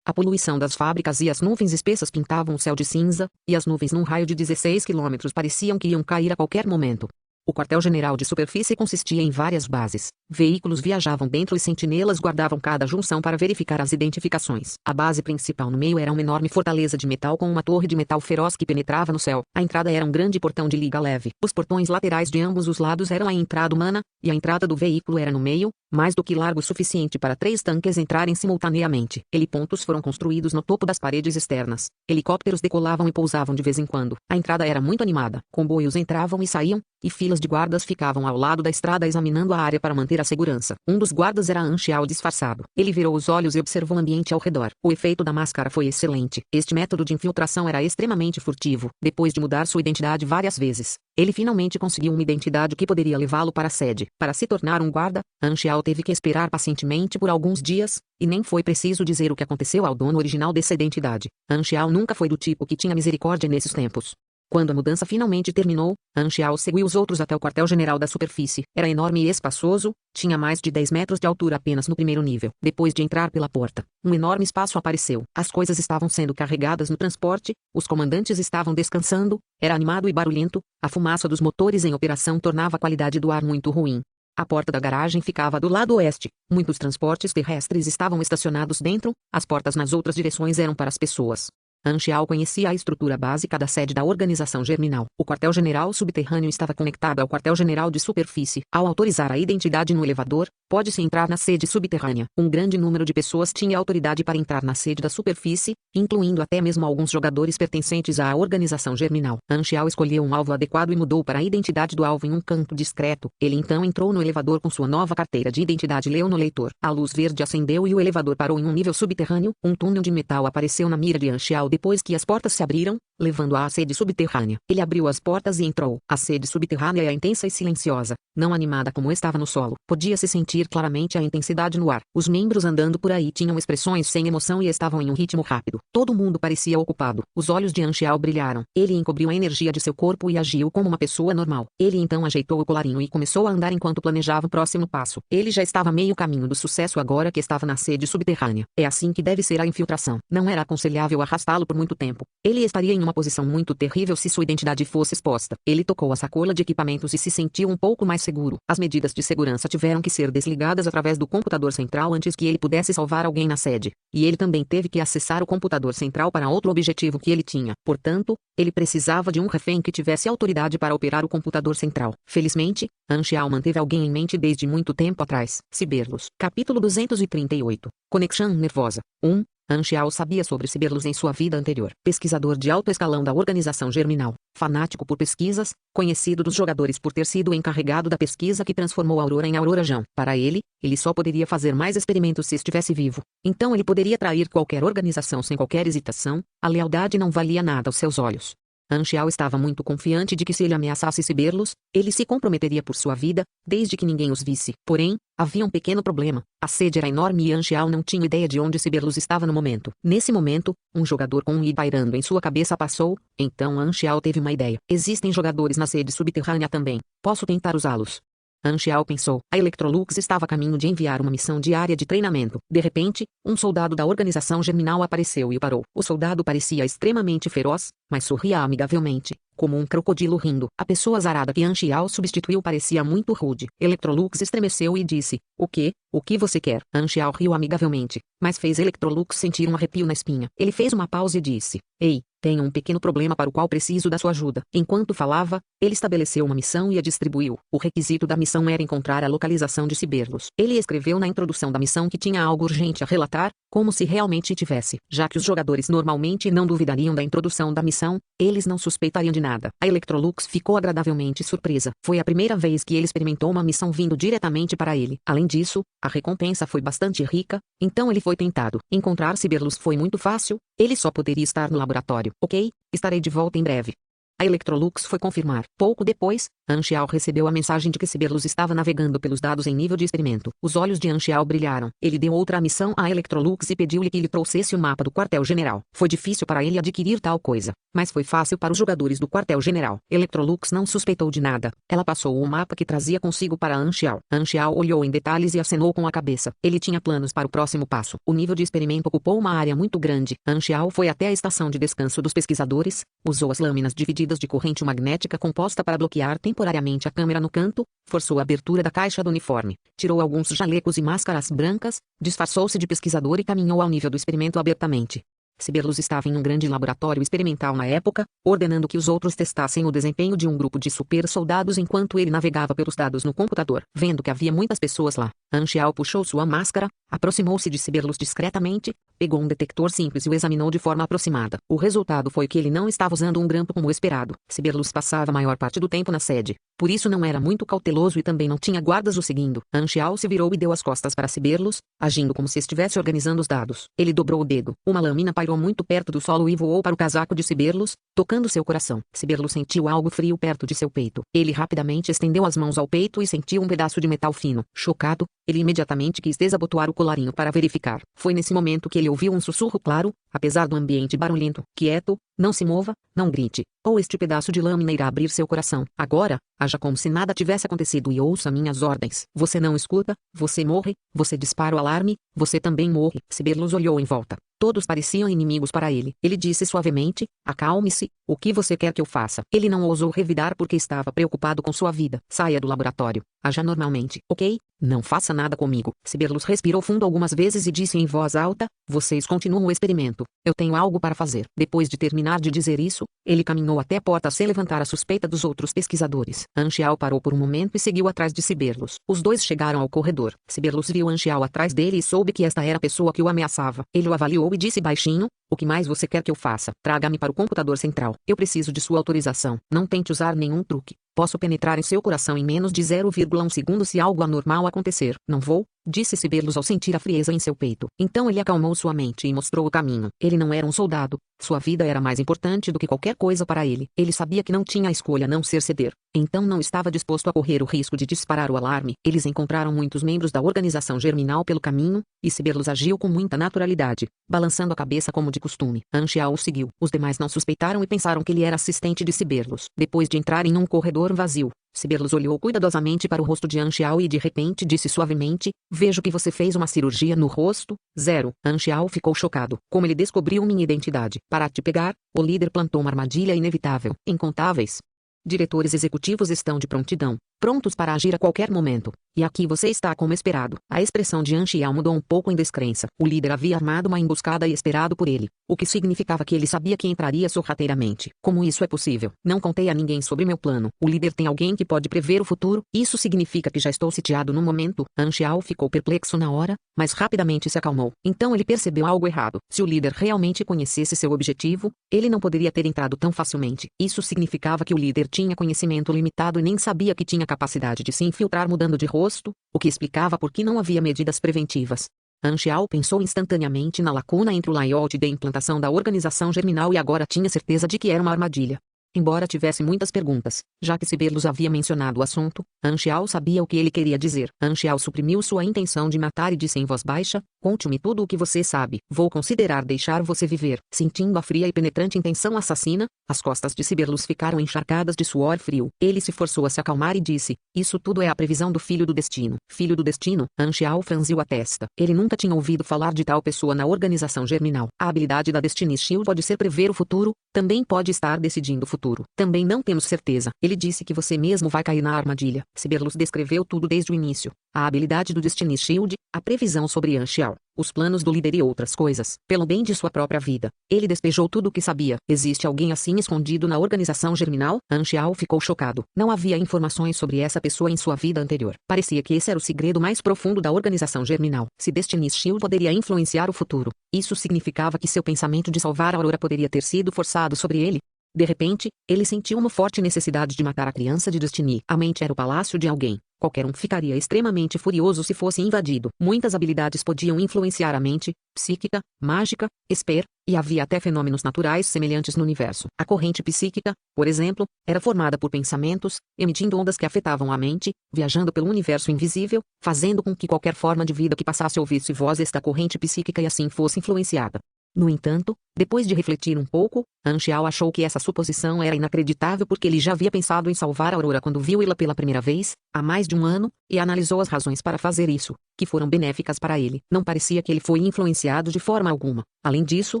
A poluição das fábricas e as nuvens espessas pintavam o céu de cinza, e as nuvens num raio de 16 quilômetros pareciam que iam cair a qualquer momento. O quartel-general de superfície consistia em várias bases. Veículos viajavam dentro e sentinelas guardavam cada junção para verificar as identificações. A base principal no meio era uma enorme fortaleza de metal com uma torre de metal feroz que penetrava no céu. A entrada era um grande portão de liga leve. Os portões laterais de ambos os lados eram a entrada humana, e a entrada do veículo era no meio, mais do que largo o suficiente para 3 tanques entrarem simultaneamente. Helipontos foram construídos no topo das paredes externas. Helicópteros decolavam e pousavam de vez em quando. A entrada era muito animada. Comboios entravam e saíam, e filas filas de guardas ficavam ao lado da estrada examinando a área para manter a segurança. Um dos guardas era Anxiao disfarçado. Ele virou os olhos e observou o ambiente ao redor. O efeito da máscara foi excelente. Este método de infiltração era extremamente furtivo. Depois de mudar sua identidade várias vezes, ele finalmente conseguiu uma identidade que poderia levá-lo para a sede. Para se tornar um guarda, Anxiao teve que esperar pacientemente por alguns dias, e nem foi preciso dizer o que aconteceu ao dono original dessa identidade. Anxiao nunca foi do tipo que tinha misericórdia nesses tempos. Quando a mudança finalmente terminou, Anxiao seguiu os outros até o quartel-general da superfície. Era enorme e espaçoso, tinha mais de 10 metros de altura apenas no primeiro nível. Depois de entrar pela porta, um enorme espaço apareceu. As coisas estavam sendo carregadas no transporte, os comandantes estavam descansando, era animado e barulhento, a fumaça dos motores em operação tornava a qualidade do ar muito ruim. A porta da garagem ficava do lado oeste. Muitos transportes terrestres estavam estacionados dentro, as portas nas outras direções eram para as pessoas. Anxiao conhecia a estrutura básica da sede da organização germinal. O quartel-general subterrâneo estava conectado ao quartel-general de superfície. Ao autorizar a identidade no elevador, pode-se entrar na sede subterrânea. Um grande número de pessoas tinha autoridade para entrar na sede da superfície, incluindo até mesmo alguns jogadores pertencentes à organização germinal. Anxiao escolheu um alvo adequado e mudou para a identidade do alvo em um canto discreto. Ele então entrou no elevador com sua nova carteira de identidade e leu no leitor. A luz verde acendeu e o elevador parou em um nível subterrâneo. Um túnel de metal apareceu na mira de Anxiao depois que as portas se abriram, levando-a à sede subterrânea. Ele abriu as portas e entrou. A sede subterrânea é intensa e silenciosa, não animada como estava no solo. Podia-se sentir claramente a intensidade no ar. Os membros andando por aí tinham expressões sem emoção e estavam em um ritmo rápido. Todo mundo parecia ocupado. Os olhos de Anxiao brilharam. Ele encobriu a energia de seu corpo e agiu como uma pessoa normal. Ele então ajeitou o colarinho e começou a andar enquanto planejava o próximo passo. Ele já estava meio caminho do sucesso agora que estava na sede subterrânea. É assim que deve ser a infiltração. Não era aconselhável arrastá-lo por muito tempo. Ele estaria em uma posição muito terrível se sua identidade fosse exposta. Ele tocou a sacola de equipamentos e se sentiu um pouco mais seguro. As medidas de segurança tiveram que ser desligadas através do computador central antes que ele pudesse salvar alguém na sede. E ele também teve que acessar o computador central para outro objetivo que ele tinha. Portanto, ele precisava de um refém que tivesse autoridade para operar o computador central. Felizmente, Anxiao manteve alguém em mente desde muito tempo atrás. Ciberlos. Capítulo 238. Conexão nervosa. 1. Anxiao sabia sobre Ciberlos em sua vida anterior. Pesquisador de alto escalão da organização germinal, fanático por pesquisas, conhecido dos jogadores por ter sido encarregado da pesquisa que transformou Aurora em Aurora Jão. Para ele só poderia fazer mais experimentos se estivesse vivo. Então ele poderia trair qualquer organização sem qualquer hesitação, a lealdade não valia nada aos seus olhos. Anxiao estava muito confiante de que se ele ameaçasse Ciberlos, ele se comprometeria por sua vida, desde que ninguém os visse. Porém, havia um pequeno problema. A sede era enorme e Anxiao não tinha ideia de onde Ciberlos estava no momento. Nesse momento, um jogador com um i pairando em sua cabeça passou, então Anxiao teve uma ideia. Existem jogadores na sede subterrânea também. Posso tentar usá-los. Anxiao pensou. A Electrolux estava a caminho de enviar uma missão diária de treinamento. De repente, um soldado da organização germinal apareceu e o parou. O soldado parecia extremamente feroz, mas sorria amigavelmente, como um crocodilo rindo. A pessoa azarada que Anxiao substituiu parecia muito rude. Electrolux estremeceu e disse: "O quê? O que você quer?" Anxiao riu amigavelmente, mas fez Electrolux sentir um arrepio na espinha. Ele fez uma pausa e disse: "Ei, tenho um pequeno problema para o qual preciso da sua ajuda." Enquanto falava, ele estabeleceu uma missão e a distribuiu. O requisito da missão era encontrar a localização de Ciberlos. Ele escreveu na introdução da missão que tinha algo urgente a relatar, como se realmente tivesse. Já que os jogadores normalmente não duvidariam da introdução da missão, eles não suspeitariam de nada. A Electrolux ficou agradavelmente surpresa. Foi a primeira vez que ele experimentou uma missão vindo diretamente para ele. Além disso, a recompensa foi bastante rica, então ele foi tentado. Encontrar Ciberlos foi muito fácil, ele só poderia estar no laboratório. "Ok, estarei de volta em breve." A Electrolux foi confirmar. Pouco depois, Anxiao recebeu a mensagem de que Ciberlos estava navegando pelos dados em nível de experimento. Os olhos de Anxiao brilharam. Ele deu outra missão à Electrolux e pediu-lhe que lhe trouxesse o mapa do quartel-general. Foi difícil para ele adquirir tal coisa, mas foi fácil para os jogadores do quartel-general. Electrolux não suspeitou de nada. Ela passou o mapa que trazia consigo para Anxiao. Anxiao olhou em detalhes e acenou com a cabeça. Ele tinha planos para o próximo passo. O nível de experimento ocupou uma área muito grande. Anxiao foi até a estação de descanso dos pesquisadores, usou as lâminas divididas de corrente magnética composta para bloquear temporariamente a câmera no canto, forçou a abertura da caixa do uniforme, tirou alguns jalecos e máscaras brancas, disfarçou-se de pesquisador e caminhou ao nível do experimento abertamente. Ciberlos estava em um grande laboratório experimental na época, ordenando que os outros testassem o desempenho de um grupo de super soldados enquanto ele navegava pelos dados no computador. Vendo que havia muitas pessoas lá, Anxiao puxou sua máscara, aproximou-se de Ciberlos discretamente, pegou um detector simples e o examinou de forma aproximada. O resultado foi que ele não estava usando um grampo como esperado. Ciberlos passava a maior parte do tempo na sede, Por isso não era muito cauteloso e também não tinha guardas o seguindo. Anxiao se virou e deu as costas para Ciberlos, agindo como se estivesse organizando os dados. Ele dobrou o dedo. Uma lâmina pairou muito perto do solo e voou para o casaco de Ciberlos, tocando seu coração. Ciberlos sentiu algo frio perto de seu peito. Ele rapidamente estendeu as mãos ao peito e sentiu um pedaço de metal fino. Chocado, ele imediatamente quis desabotoar o colarinho para verificar. Foi nesse momento que ele ouviu um sussurro claro, apesar do ambiente barulhento. Quieto, não se mova, não grite, ou este pedaço de lâmina irá abrir seu coração. Agora, haja como se nada tivesse acontecido e ouça minhas ordens. Você não escuta, você morre, você dispara o alarme, você também morre. Ciberlos olhou em volta. Todos pareciam inimigos para ele. Ele disse suavemente, acalme-se, o que você quer que eu faça? Ele não ousou revidar porque estava preocupado com sua vida. Saia do laboratório. Haja normalmente, ok? Não faça nada comigo. Ciberlos respirou fundo algumas vezes e disse em voz alta, vocês continuam o experimento. Eu tenho algo para fazer. Depois de terminar de dizer isso, ele caminhou até a porta sem levantar a suspeita dos outros pesquisadores. Anxiao parou por um momento e seguiu atrás de Ciberlos. Os dois chegaram ao corredor. Ciberlos viu Anxiao atrás dele e soube que esta era a pessoa que o ameaçava. Ele o avaliou e disse baixinho, o que mais você quer que eu faça? Traga-me para o computador central. Eu preciso de sua autorização. Não tente usar nenhum truque. Posso penetrar em seu coração em menos de 0,1 segundo se algo anormal acontecer. Não vou, disse Ciberlos ao sentir a frieza em seu peito. Então ele acalmou sua mente e mostrou o caminho. Ele não era um soldado. Sua vida era mais importante do que qualquer coisa para ele. Ele sabia que não tinha a escolha a não ser ceder. Então não estava disposto a correr o risco de disparar o alarme. Eles encontraram muitos membros da organização germinal pelo caminho, e Ciberlos agiu com muita naturalidade, balançando a cabeça como de costume. Anxiao o seguiu. Os demais não suspeitaram e pensaram que ele era assistente de Ciberlos. Depois de entrar em um corredor vazio, Ciberlos olhou cuidadosamente para o rosto de Anxiao e de repente disse suavemente, vejo que você fez uma cirurgia no rosto. 0. Anxiao ficou chocado. Como ele descobriu minha identidade? Para te pegar, o líder plantou uma armadilha inevitável. Incontáveis diretores executivos estão de prontidão, prontos para agir a qualquer momento. E aqui você está como esperado. A expressão de Anxiao mudou um pouco em descrença. O líder havia armado uma emboscada e esperado por ele, o que significava que ele sabia que entraria sorrateiramente. Como isso é possível? Não contei a ninguém sobre meu plano. O líder tem alguém que pode prever o futuro? Isso significa que já estou sitiado no momento? Anxiao ficou perplexo na hora, mas rapidamente se acalmou. Então ele percebeu algo errado. Se o líder realmente conhecesse seu objetivo, ele não poderia ter entrado tão facilmente. Isso significava que o líder tinha conhecimento limitado e nem sabia que tinha capacidade de se infiltrar mudando de rosto, o que explicava por que não havia medidas preventivas. Anxiao pensou instantaneamente na lacuna entre o layout de implantação da organização germinal e agora tinha certeza de que era uma armadilha. Embora tivesse muitas perguntas, já que Ciberlos havia mencionado o assunto, Anxiao sabia o que ele queria dizer. Anxiao suprimiu sua intenção de matar e disse em voz baixa, conte-me tudo o que você sabe. Vou considerar deixar você viver. Sentindo a fria e penetrante intenção assassina, as costas de Ciberlos ficaram encharcadas de suor frio. Ele se forçou a se acalmar e disse, isso tudo é a previsão do Filho do Destino. Filho do Destino? Anxiao franziu a testa. Ele nunca tinha ouvido falar de tal pessoa na organização germinal. A habilidade da Destiny Shield pode ser prever o futuro, também pode estar decidindo o futuro. Também não temos certeza. Ele disse que você mesmo vai cair na armadilha. Ciberlos descreveu tudo desde o início. A habilidade do Destiny Shield, a previsão sobre Anxiao, os planos do líder e outras coisas, pelo bem de sua própria vida. Ele despejou tudo o que sabia. Existe alguém assim escondido na organização germinal? Anxiao ficou chocado. Não havia informações sobre essa pessoa em sua vida anterior. Parecia que esse era o segredo mais profundo da organização germinal. Se Destiny Shield poderia influenciar o futuro, isso significava que seu pensamento de salvar a Aurora poderia ter sido forçado sobre ele. De repente, ele sentiu uma forte necessidade de matar a criança de Destiny. A mente era o palácio de alguém. Qualquer um ficaria extremamente furioso se fosse invadido. Muitas habilidades podiam influenciar a mente, psíquica, mágica, esper, e havia até fenômenos naturais semelhantes no universo. A corrente psíquica, por exemplo, era formada por pensamentos, emitindo ondas que afetavam a mente, viajando pelo universo invisível, fazendo com que qualquer forma de vida que passasse ouvisse vozes da corrente psíquica e assim fosse influenciada. No entanto, depois de refletir um pouco, Anxiao achou que essa suposição era inacreditável porque ele já havia pensado em salvar a Aurora quando viu-la pela primeira vez, há mais de um ano, e analisou as razões para fazer isso, que foram benéficas para ele. Não parecia que ele foi influenciado de forma alguma. Além disso,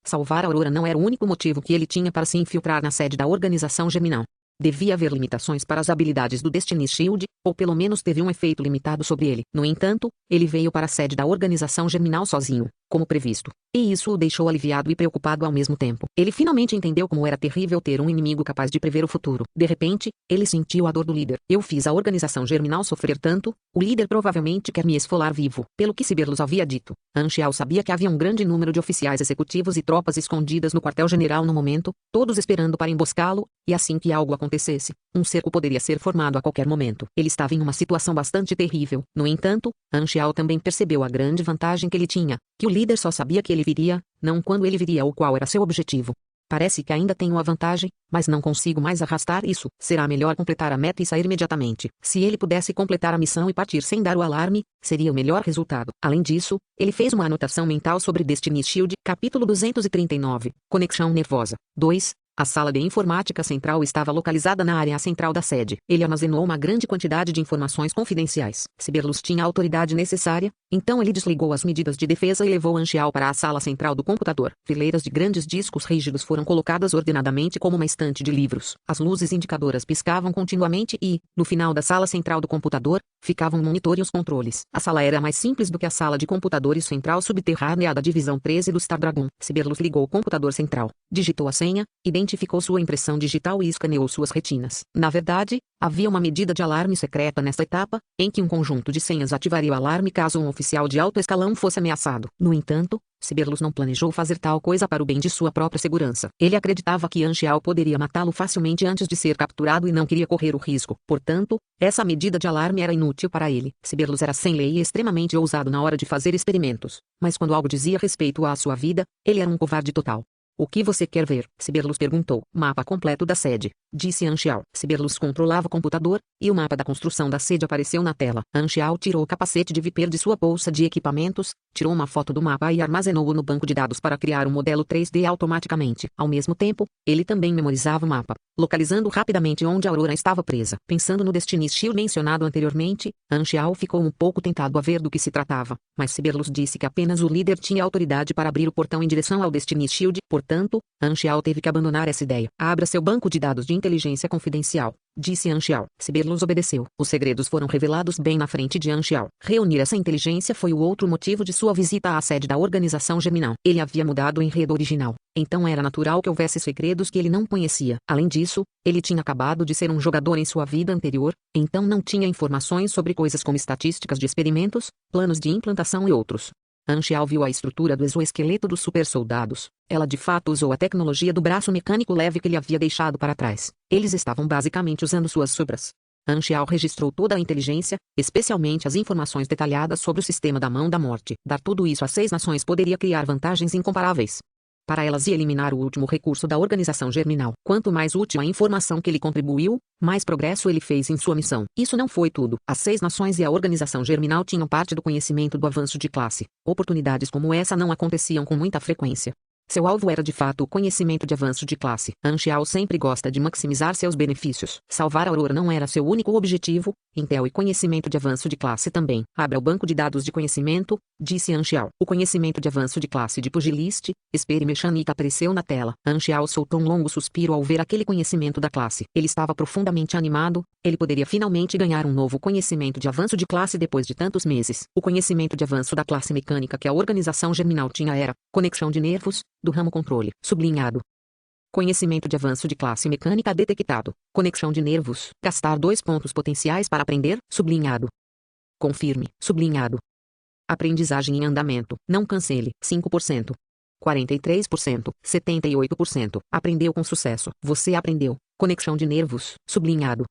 salvar a Aurora não era o único motivo que ele tinha para se infiltrar na sede da organização germinal. Devia haver limitações para as habilidades do Destiny Shield, ou pelo menos teve um efeito limitado sobre ele. No entanto, ele veio para a sede da organização germinal sozinho, como previsto. E isso o deixou aliviado e preocupado ao mesmo tempo. Ele finalmente entendeu como era terrível ter um inimigo capaz de prever o futuro. De repente, ele sentiu a dor do líder. Eu fiz a organização germinal sofrer tanto, o líder provavelmente quer me esfolar vivo. Pelo que Ciberlos havia dito, Anxiao sabia que havia um grande número de oficiais executivos e tropas escondidas no quartel-general no momento, todos esperando para emboscá-lo, e assim que algo acontecesse, acontecesse, um cerco poderia ser formado a qualquer momento. Ele estava em uma situação bastante terrível. No entanto, Han Xiao também percebeu a grande vantagem que ele tinha, que o líder só sabia que ele viria, não quando ele viria ou qual era seu objetivo. Parece que ainda tenho a vantagem, mas não consigo mais arrastar isso. Será melhor completar a meta e sair imediatamente. Se ele pudesse completar a missão e partir sem dar o alarme, seria o melhor resultado. Além disso, ele fez uma anotação mental sobre Destiny Shield. Capítulo 239. Conexão nervosa. 2. A sala de informática central estava localizada na área central da sede. Ele armazenou uma grande quantidade de informações confidenciais. Sibelius tinha a autoridade necessária, então ele desligou as medidas de defesa e levou Han Xiao para a sala central do computador. Fileiras de grandes discos rígidos foram colocadas ordenadamente como uma estante de livros. As luzes indicadoras piscavam continuamente e, no final da sala central do computador, ficavam o monitor e os controles. A sala era mais simples do que a sala de computadores central subterrânea da Divisão 13 do Star Dragon. Sibelius ligou o computador central, digitou a senha, identificou sua impressão digital e escaneou suas retinas. Na verdade, havia uma medida de alarme secreta nesta etapa, em que um conjunto de senhas ativaria o alarme caso um oficial de alto escalão fosse ameaçado. No entanto, Sibelius não planejou fazer tal coisa para o bem de sua própria segurança. Ele acreditava que Han Xiao poderia matá-lo facilmente antes de ser capturado e não queria correr o risco. Portanto, essa medida de alarme era inútil para ele. Sibelius era sem lei e extremamente ousado na hora de fazer experimentos, mas quando algo dizia respeito à sua vida, ele era um covarde total. O que você quer ver? Sibelius perguntou. Mapa completo da sede, disse Han Xiao. Sibelius controlava o computador, e o mapa da construção da sede apareceu na tela. Han Xiao tirou o capacete de Viper de sua bolsa de equipamentos, tirou uma foto do mapa e armazenou-o no banco de dados para criar um modelo 3D automaticamente. Ao mesmo tempo, ele também memorizava o mapa, localizando rapidamente onde a Aurora estava presa. Pensando no Destiny Shield mencionado anteriormente, Han Xiao ficou um pouco tentado a ver do que se tratava, mas Sibelius disse que apenas o líder tinha autoridade para abrir o portão em direção ao Destiny Shield. Portanto, Han Xiao teve que abandonar essa ideia. Abra seu banco de dados de inteligência confidencial, disse Han Xiao. Sibelius obedeceu. Os segredos foram revelados bem na frente de Han Xiao. Reunir essa inteligência foi o outro motivo de sua visita à sede da organização Germinal. Ele havia mudado o enredo original, então era natural que houvesse segredos que ele não conhecia. Além disso, ele tinha acabado de ser um jogador em sua vida anterior, então não tinha informações sobre coisas como estatísticas de experimentos, planos de implantação e outros. Han Xiao viu a estrutura do exoesqueleto dos super-soldados. Ela de fato usou a tecnologia do braço mecânico leve que ele havia deixado para trás. Eles estavam basicamente usando suas sobras. Han Xiao registrou toda a inteligência, especialmente as informações detalhadas sobre o sistema da Mão da Morte. Dar tudo isso às 6 nações poderia criar vantagens incomparáveis para elas e eliminar o último recurso da organização Germinal. Quanto mais útil a informação que ele contribuiu, mais progresso ele fez em sua missão. Isso não foi tudo. As 6 nações e a organização Germinal tinham parte do conhecimento do avanço de classe. Oportunidades como essa não aconteciam com muita frequência. Seu alvo era de fato o conhecimento de avanço de classe. Han Xiao sempre gosta de maximizar seus benefícios. Salvar a Aurora não era seu único objetivo, Intel e conhecimento de avanço de classe também. Abra o banco de dados de conhecimento, disse Han Xiao. O conhecimento de avanço de classe de Pugilist, Spear Mechanic apareceu na tela. Han Xiao soltou um longo suspiro ao ver aquele conhecimento da classe. Ele estava profundamente animado, ele poderia finalmente ganhar um novo conhecimento de avanço de classe depois de tantos meses. O conhecimento de avanço da classe mecânica que a organização Germinal tinha era conexão de nervos, do ramo controle, sublinhado. Conhecimento de avanço de classe mecânica detectado. Conexão de nervos. Gastar 2 pontos potenciais para aprender, sublinhado. Confirme, sublinhado. Aprendizagem em andamento. Não cancele, 5%. 43%, 78%. Aprendeu com sucesso. Você aprendeu. Conexão de nervos, sublinhado.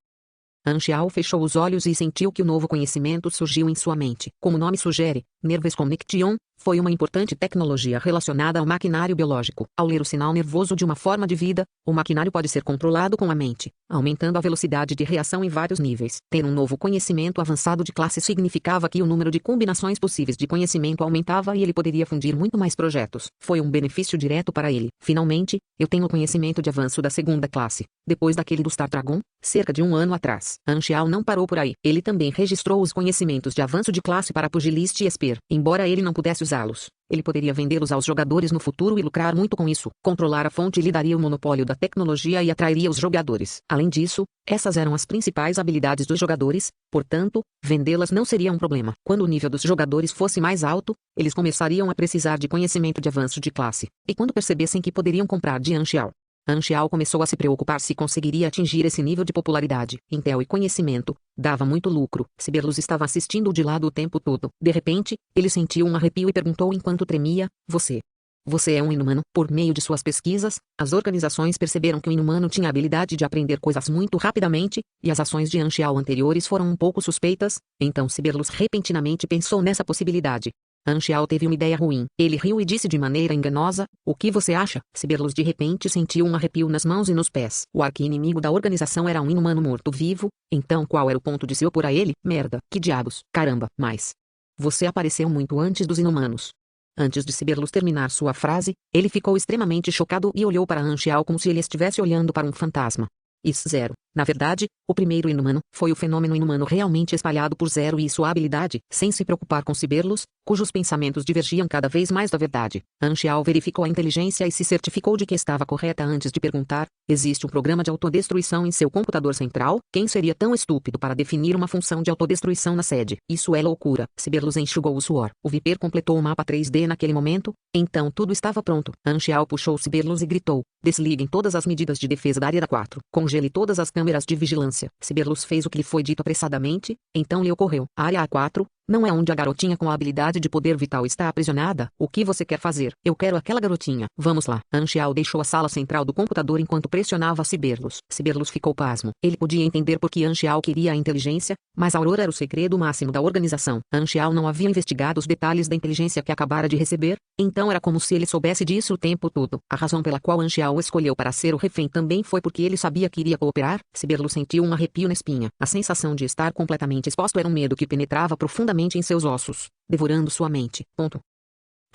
Han Xiao fechou os olhos e sentiu que o novo conhecimento surgiu em sua mente. Como o nome sugere, Nervous Connection foi uma importante tecnologia relacionada ao maquinário biológico. Ao ler o sinal nervoso de uma forma de vida, o maquinário pode ser controlado com a mente, aumentando a velocidade de reação em vários níveis. Ter um novo conhecimento avançado de classe significava que o número de combinações possíveis de conhecimento aumentava e ele poderia fundir muito mais projetos. Foi um benefício direto para ele. Finalmente, eu tenho o conhecimento de avanço da segunda classe, depois daquele do Star Dragon, cerca de 1 ano atrás. Han Xiao não parou por aí. Ele também registrou os conhecimentos de avanço de classe para Pugilist e Spear. Embora ele não pudesse usá-los, ele poderia vendê-los aos jogadores no futuro e lucrar muito com isso. Controlar a fonte lhe daria o monopólio da tecnologia e atrairia os jogadores. Além disso, essas eram as principais habilidades dos jogadores, portanto, vendê-las não seria um problema. Quando o nível dos jogadores fosse mais alto, eles começariam a precisar de conhecimento de avanço de classe. E quando percebessem que poderiam comprar de Han Xiao começou a se preocupar se conseguiria atingir esse nível de popularidade. Intel e conhecimento dava muito lucro. Sibelius estava assistindo de lado o tempo todo. De repente, ele sentiu um arrepio e perguntou enquanto tremia: Você Você é um inumano. Por meio de suas pesquisas, as organizações perceberam que o inumano tinha a habilidade de aprender coisas muito rapidamente, e as ações de Anxiao anteriores foram um pouco suspeitas, então Siberlus repentinamente pensou nessa possibilidade. Anxiao teve uma ideia ruim. Ele riu e disse de maneira enganosa: "O que você acha?" Siberlus de repente sentiu um arrepio nas mãos e nos pés. O arqui-inimigo da organização era um inumano morto-vivo, então qual era o ponto de se opor a ele? Merda, que diabos, caramba, mas... Você apareceu muito antes dos inumanos. Antes de Siberlus terminar sua frase, ele ficou extremamente chocado e olhou para Anxiao como se ele estivesse olhando para um fantasma. Isso Zero. Na verdade, o primeiro inumano foi o fenômeno inumano realmente espalhado por Zero e sua habilidade, sem se preocupar com Siberlus, cujos pensamentos divergiam cada vez mais da verdade. Anxiao verificou a inteligência e se certificou de que estava correta antes de perguntar: existe um programa de autodestruição em seu computador central? Quem seria tão estúpido para definir uma função de autodestruição na sede? Isso é loucura. Siberlus enxugou o suor. O Viper completou o mapa 3D naquele momento, então tudo estava pronto. Anxiao puxou Siberlus e gritou: desliguem todas as medidas de defesa da área 4. Congele todas as câmeras de vigilância. Siberlus fez o que lhe foi dito apressadamente, então lhe ocorreu: a área A4, não é onde a garotinha com a habilidade de poder vital está aprisionada? O que você quer fazer? Eu quero aquela garotinha. Vamos lá. Anxiao deixou a sala central do computador enquanto pressionava Siberlus. Siberlus ficou pasmo. Ele podia entender por que Anxiao queria a inteligência, mas a Aurora era o segredo máximo da organização. Anxiao não havia investigado os detalhes da inteligência que acabara de receber, então era como se ele soubesse disso o tempo todo. A razão pela qual Anxiao escolheu para ser o refém também foi porque ele sabia que iria cooperar. Siberlus sentiu um arrepio na espinha. A sensação de estar completamente exposto era um medo que penetrava profundamente em seus ossos, devorando sua mente.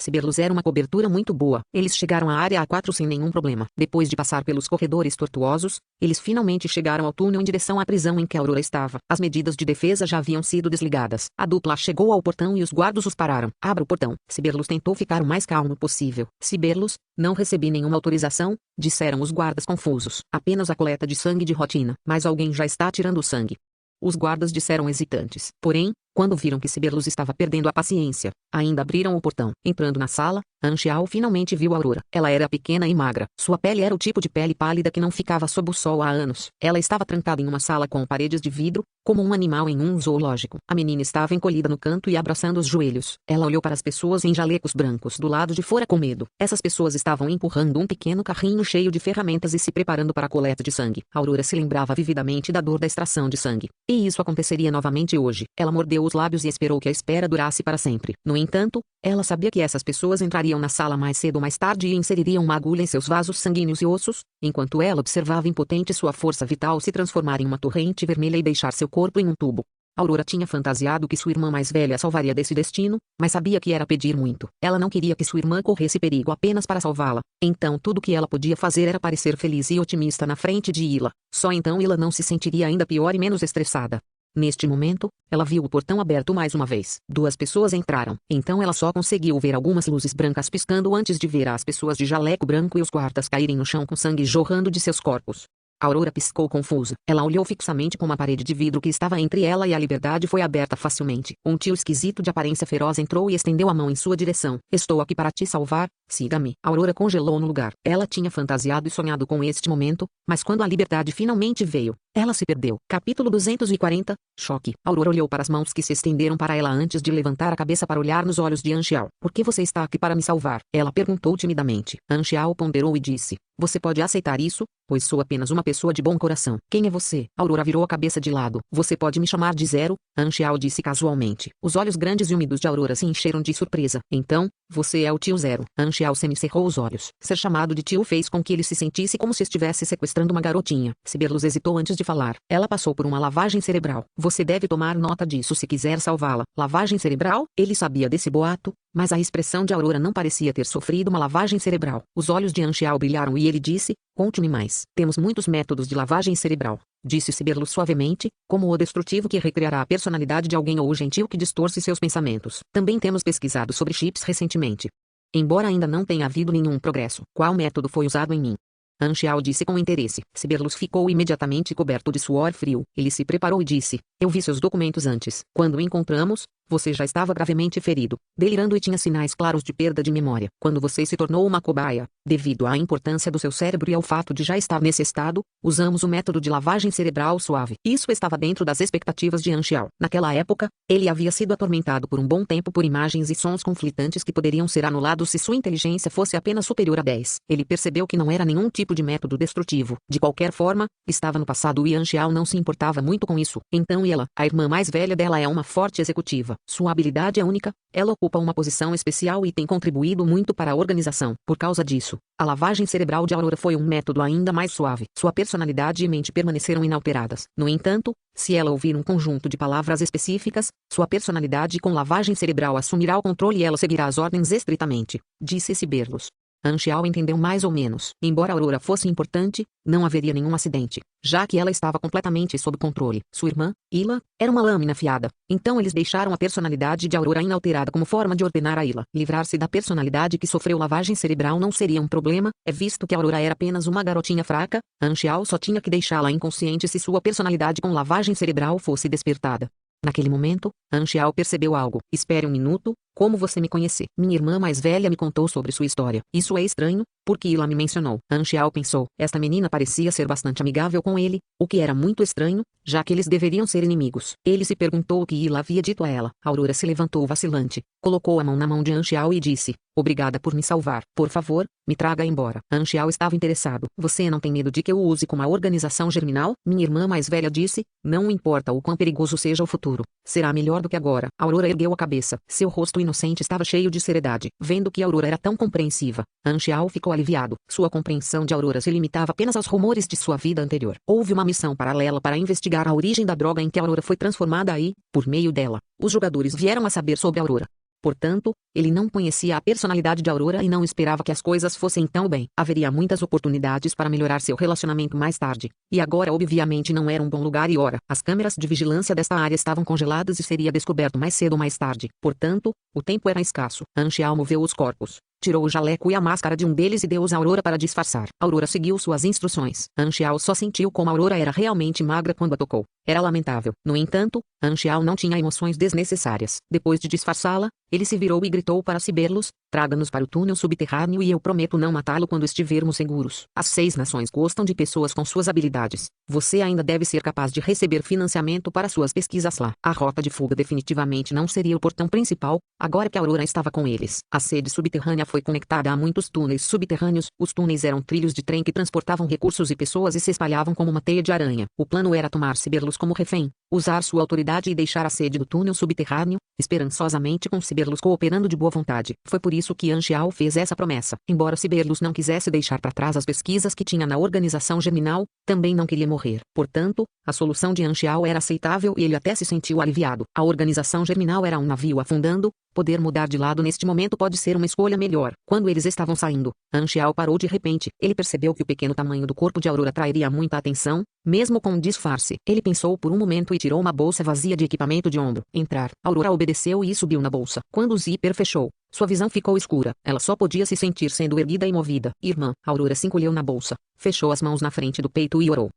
Siberlus era uma cobertura muito boa. Eles chegaram à área A4 sem nenhum problema. Depois de passar pelos corredores tortuosos, eles finalmente chegaram ao túnel em direção à prisão em que a Aurora estava. As medidas de defesa já haviam sido desligadas. A dupla chegou ao portão e os guardas os pararam. Abra o portão. Siberlus tentou ficar o mais calmo possível. Siberlus, não recebi nenhuma autorização, disseram os guardas confusos. Apenas a coleta de sangue de rotina. Mas alguém já está tirando o sangue. Os guardas disseram hesitantes. Porém, quando viram que Siberlus estava perdendo a paciência, ainda abriram o portão. Entrando na sala, Anxiao finalmente viu a Aurora. Ela era pequena e magra. Sua pele era o tipo de pele pálida que não ficava sob o sol há anos. Ela estava trancada em uma sala com paredes de vidro, como um animal em um zoológico. A menina estava encolhida no canto e abraçando os joelhos. Ela olhou para as pessoas em jalecos brancos do lado de fora com medo. Essas pessoas estavam empurrando um pequeno carrinho cheio de ferramentas e se preparando para a coleta de sangue. A Aurora se lembrava vividamente da dor da extração de sangue. E isso aconteceria novamente hoje. Ela mordeu os lábios e esperou que a espera durasse para sempre. No entanto, ela sabia que essas pessoas entrariam na sala mais cedo ou mais tarde e inseririam uma agulha em seus vasos sanguíneos e ossos, enquanto ela observava impotente sua força vital se transformar em uma torrente vermelha e deixar seu corpo em um tubo. Aurora tinha fantasiado que sua irmã mais velha a salvaria desse destino, mas sabia que era pedir muito. Ela não queria que sua irmã corresse perigo apenas para salvá-la. Então tudo que ela podia fazer era parecer feliz e otimista na frente de Ila. Só então Ila não se sentiria ainda pior e menos estressada. Neste momento, ela viu o portão aberto mais uma vez. Duas pessoas entraram. Então ela só conseguiu ver algumas luzes brancas piscando antes de ver as pessoas de jaleco branco e os guardas caírem no chão com sangue jorrando de seus corpos. A Aurora piscou confusa. Ela olhou fixamente para uma parede de vidro que estava entre ela e a liberdade foi aberta facilmente. Um tio esquisito de aparência feroz entrou e estendeu a mão em sua direção. Estou aqui para te salvar, siga-me. A Aurora congelou no lugar. Ela tinha fantasiado e sonhado com este momento, mas quando a liberdade finalmente veio, ela se perdeu. Capítulo 240, Choque. A Aurora olhou para as mãos que se estenderam para ela antes de levantar a cabeça para olhar nos olhos de Anxiao. Por que você está aqui para me salvar? Ela perguntou timidamente. Anxiao ponderou e disse: você pode aceitar isso, pois sou apenas uma pessoa de bom coração. Quem é você? A Aurora virou a cabeça de lado. Você pode me chamar de Zero, Anxiao disse casualmente. Os olhos grandes e úmidos de Aurora se encheram de surpresa. Então, você é o tio Zero. Anxiao semicerrou os olhos. Ser chamado de tio fez com que ele se sentisse como se estivesse sequestrando uma garotinha. Siberlus hesitou antes de falar. Ela passou por uma lavagem cerebral. Você deve tomar nota disso se quiser salvá-la. Lavagem cerebral? Ele sabia desse boato, mas a expressão de Aurora não parecia ter sofrido uma lavagem cerebral. Os olhos de Anxiao brilharam e ele disse: conte-me mais. Temos muitos métodos de lavagem cerebral, disse Siberlus suavemente, como o destrutivo que recriará a personalidade de alguém ou o gentil que distorce seus pensamentos. Também temos pesquisado sobre chips recentemente. Embora ainda não tenha havido nenhum progresso, qual método foi usado em mim? Anxiao disse com interesse. Siberlus ficou imediatamente coberto de suor frio. Ele se preparou e disse: eu vi seus documentos antes. Quando encontramos, Você já estava gravemente ferido, delirando e tinha sinais claros de perda de memória. Quando você se tornou uma cobaia, devido à importância do seu cérebro e ao fato de já estar nesse estado, usamos o método de lavagem cerebral suave. Isso estava dentro das expectativas de Anxiao. Naquela época, ele havia sido atormentado por um bom tempo por imagens e sons conflitantes que poderiam ser anulados se sua inteligência fosse apenas superior a 10. Ele percebeu que não era nenhum tipo de método destrutivo. De qualquer forma, estava no passado e Anxiao não se importava muito com isso. Então ela, a irmã mais velha dela, é uma forte executiva. Sua habilidade é única, ela ocupa uma posição especial e tem contribuído muito para a organização. Por causa disso, a lavagem cerebral de Aurora foi um método ainda mais suave. Sua personalidade e mente permaneceram inalteradas. No entanto, se ela ouvir um conjunto de palavras específicas, sua personalidade com lavagem cerebral assumirá o controle e ela seguirá as ordens estritamente, disse Siberlos. Anxiao entendeu mais ou menos. Embora Aurora fosse importante, não haveria nenhum acidente, já que ela estava completamente sob controle. Sua irmã, Ila, era uma lâmina afiada. Então eles deixaram a personalidade de Aurora inalterada como forma de ordenar a Ila. Livrar-se da personalidade que sofreu lavagem cerebral não seria um problema, visto que Aurora era apenas uma garotinha fraca. Anxiao só tinha que deixá-la inconsciente se sua personalidade com lavagem cerebral fosse despertada. Naquele momento, Anxiao percebeu algo. Espere um minuto, como você me conhece? Minha irmã mais velha me contou sobre sua história. Isso é estranho, porque Ila me mencionou. Anxiao pensou. Esta menina parecia ser bastante amigável com ele, o que era muito estranho, já que eles deveriam ser inimigos. Ele se perguntou o que Ila havia dito a ela. Aurora se levantou vacilante, colocou a mão na mão de Anxiao e disse, obrigada por me salvar. Por favor, me traga embora. Anxiao estava interessado. Você não tem medo de que eu use como a organização germinal? Minha irmã mais velha disse, não importa o quão perigoso seja o futuro, será melhor do que agora. Aurora ergueu a cabeça. Seu rosto inocente estava cheio de seriedade. Vendo que Aurora era tão compreensiva, Anxiao ficou aliviado. Sua compreensão de Aurora se limitava apenas aos rumores de sua vida anterior. Houve uma missão paralela para investigar a origem da droga em que Aurora foi transformada e, por meio dela, os jogadores vieram a saber sobre Aurora. Portanto, ele não conhecia a personalidade de Aurora e não esperava que as coisas fossem tão bem. Haveria muitas oportunidades para melhorar seu relacionamento mais tarde. E agora obviamente não era um bom lugar e ora. As câmeras de vigilância desta área estavam congeladas e seria descoberto mais cedo ou mais tarde. Portanto, o tempo era escasso. Anxiao moveu os corpos. Tirou o jaleco e a máscara de um deles e deu-os a Aurora para disfarçar. Aurora seguiu suas instruções. Anxiao só sentiu como Aurora era realmente magra quando a tocou. Era lamentável. No entanto, Anxiao não tinha emoções desnecessárias. Depois de disfarçá-la, ele se virou e gritou para Siberlos, traga-nos para o túnel subterrâneo e eu prometo não matá-lo quando estivermos seguros. As 6 nações gostam de pessoas com suas habilidades. Você ainda deve ser capaz de receber financiamento para suas pesquisas lá. A rota de fuga definitivamente não seria o portão principal, agora que Aurora estava com eles. A sede subterrânea foi conectada a muitos túneis subterrâneos. Os túneis eram trilhos de trem que transportavam recursos e pessoas e se espalhavam como uma teia de aranha. O plano era tomar Siberlos como refém, usar sua autoridade e deixar a sede do túnel subterrâneo, esperançosamente com Siberlos cooperando de boa vontade. Foi por isso que Anxiao fez essa promessa. Embora Siberlos não quisesse deixar para trás as pesquisas que tinha na organização germinal, também não queria morrer. Portanto, a solução de Anxiao era aceitável e ele até se sentiu aliviado. A organização germinal era um navio afundando. Poder mudar de lado neste momento pode ser uma escolha melhor. Quando eles estavam saindo, Anxiao parou de repente. Ele percebeu que o pequeno tamanho do corpo de Aurora atrairia muita atenção, mesmo com um disfarce. Ele pensou por um momento e tirou uma bolsa vazia de equipamento de ombro. Entrar. Aurora obedeceu e subiu na bolsa. Quando o zíper fechou, sua visão ficou escura. Ela só podia se sentir sendo erguida e movida. Irmã. Aurora se encolheu na bolsa, fechou as mãos na frente do peito e orou.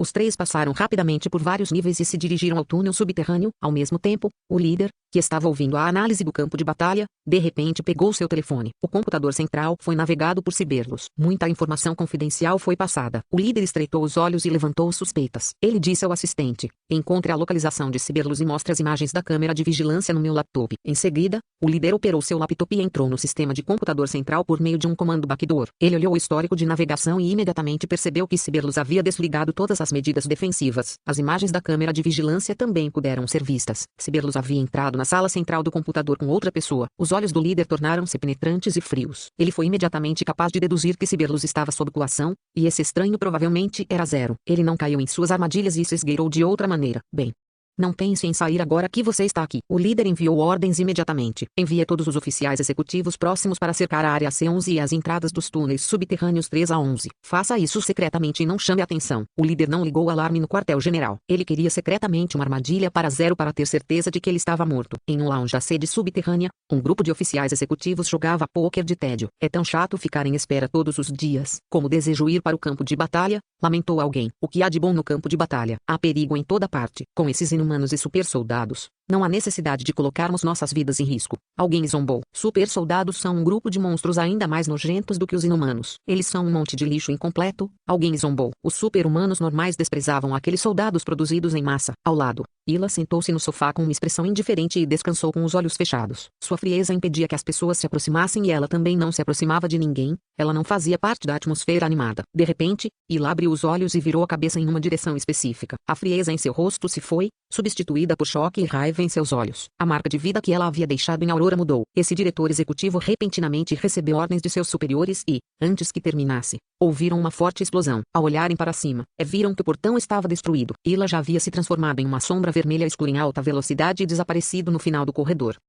Os 3 passaram rapidamente por vários níveis e se dirigiram ao túnel subterrâneo. Ao mesmo tempo, o líder, que estava ouvindo a análise do campo de batalha, de repente pegou seu telefone. O computador central foi navegado por Siberlos. Muita informação confidencial foi passada. O líder estreitou os olhos e levantou suspeitas. Ele disse ao assistente, encontre a localização de Siberlos e mostre as imagens da câmera de vigilância no meu laptop. Em seguida, o líder operou seu laptop e entrou no sistema de computador central por meio de um comando backdoor. Ele olhou o histórico de navegação e imediatamente percebeu que Siberlos havia desligado todas as medidas defensivas. As imagens da câmera de vigilância também puderam ser vistas. Siberlos havia entrado na sala central do computador com outra pessoa. Os olhos do líder tornaram-se penetrantes e frios. Ele foi imediatamente capaz de deduzir que Siberlos estava sob coação, e esse estranho provavelmente era Zero. Ele não caiu em suas armadilhas e se esgueirou de outra maneira. Bem, não pense em sair agora que você está aqui. O líder enviou ordens imediatamente. Envie todos os oficiais executivos próximos para cercar a área C11 e as entradas dos túneis subterrâneos 3 a 11. Faça isso secretamente e não chame atenção. O líder não ligou o alarme no quartel-general. Ele queria secretamente uma armadilha para Zero para ter certeza de que ele estava morto. Em um lounge da sede subterrânea, um grupo de oficiais executivos jogava pôquer de tédio. É tão chato ficar em espera todos os dias. Como desejo ir para o campo de batalha, lamentou alguém. O que há de bom no campo de batalha? Há perigo em toda parte. Com esses inúmeros super-humanos e super-soldados. Não há necessidade de colocarmos nossas vidas em risco. Alguém zombou. Super-soldados são um grupo de monstros ainda mais nojentos do que os inumanos. Eles são um monte de lixo incompleto. Alguém zombou. Os super-humanos normais desprezavam aqueles soldados produzidos em massa. Ao lado, Ila sentou-se no sofá com uma expressão indiferente e descansou com os olhos fechados. Sua frieza impedia que as pessoas se aproximassem e ela também não se aproximava de ninguém. Ela não fazia parte da atmosfera animada. De repente, Ila abriu os olhos e virou a cabeça em uma direção específica. A frieza em seu rosto se foi, substituída por choque e raiva em seus olhos. A marca de vida que ela havia deixado em Aurora mudou. Esse diretor executivo repentinamente recebeu ordens de seus superiores e, antes que terminasse, ouviram uma forte explosão. Ao olharem para cima, viram que o portão estava destruído. Ila já havia se transformado em uma sombra vermelha escura em alta velocidade e desaparecido no final do corredor.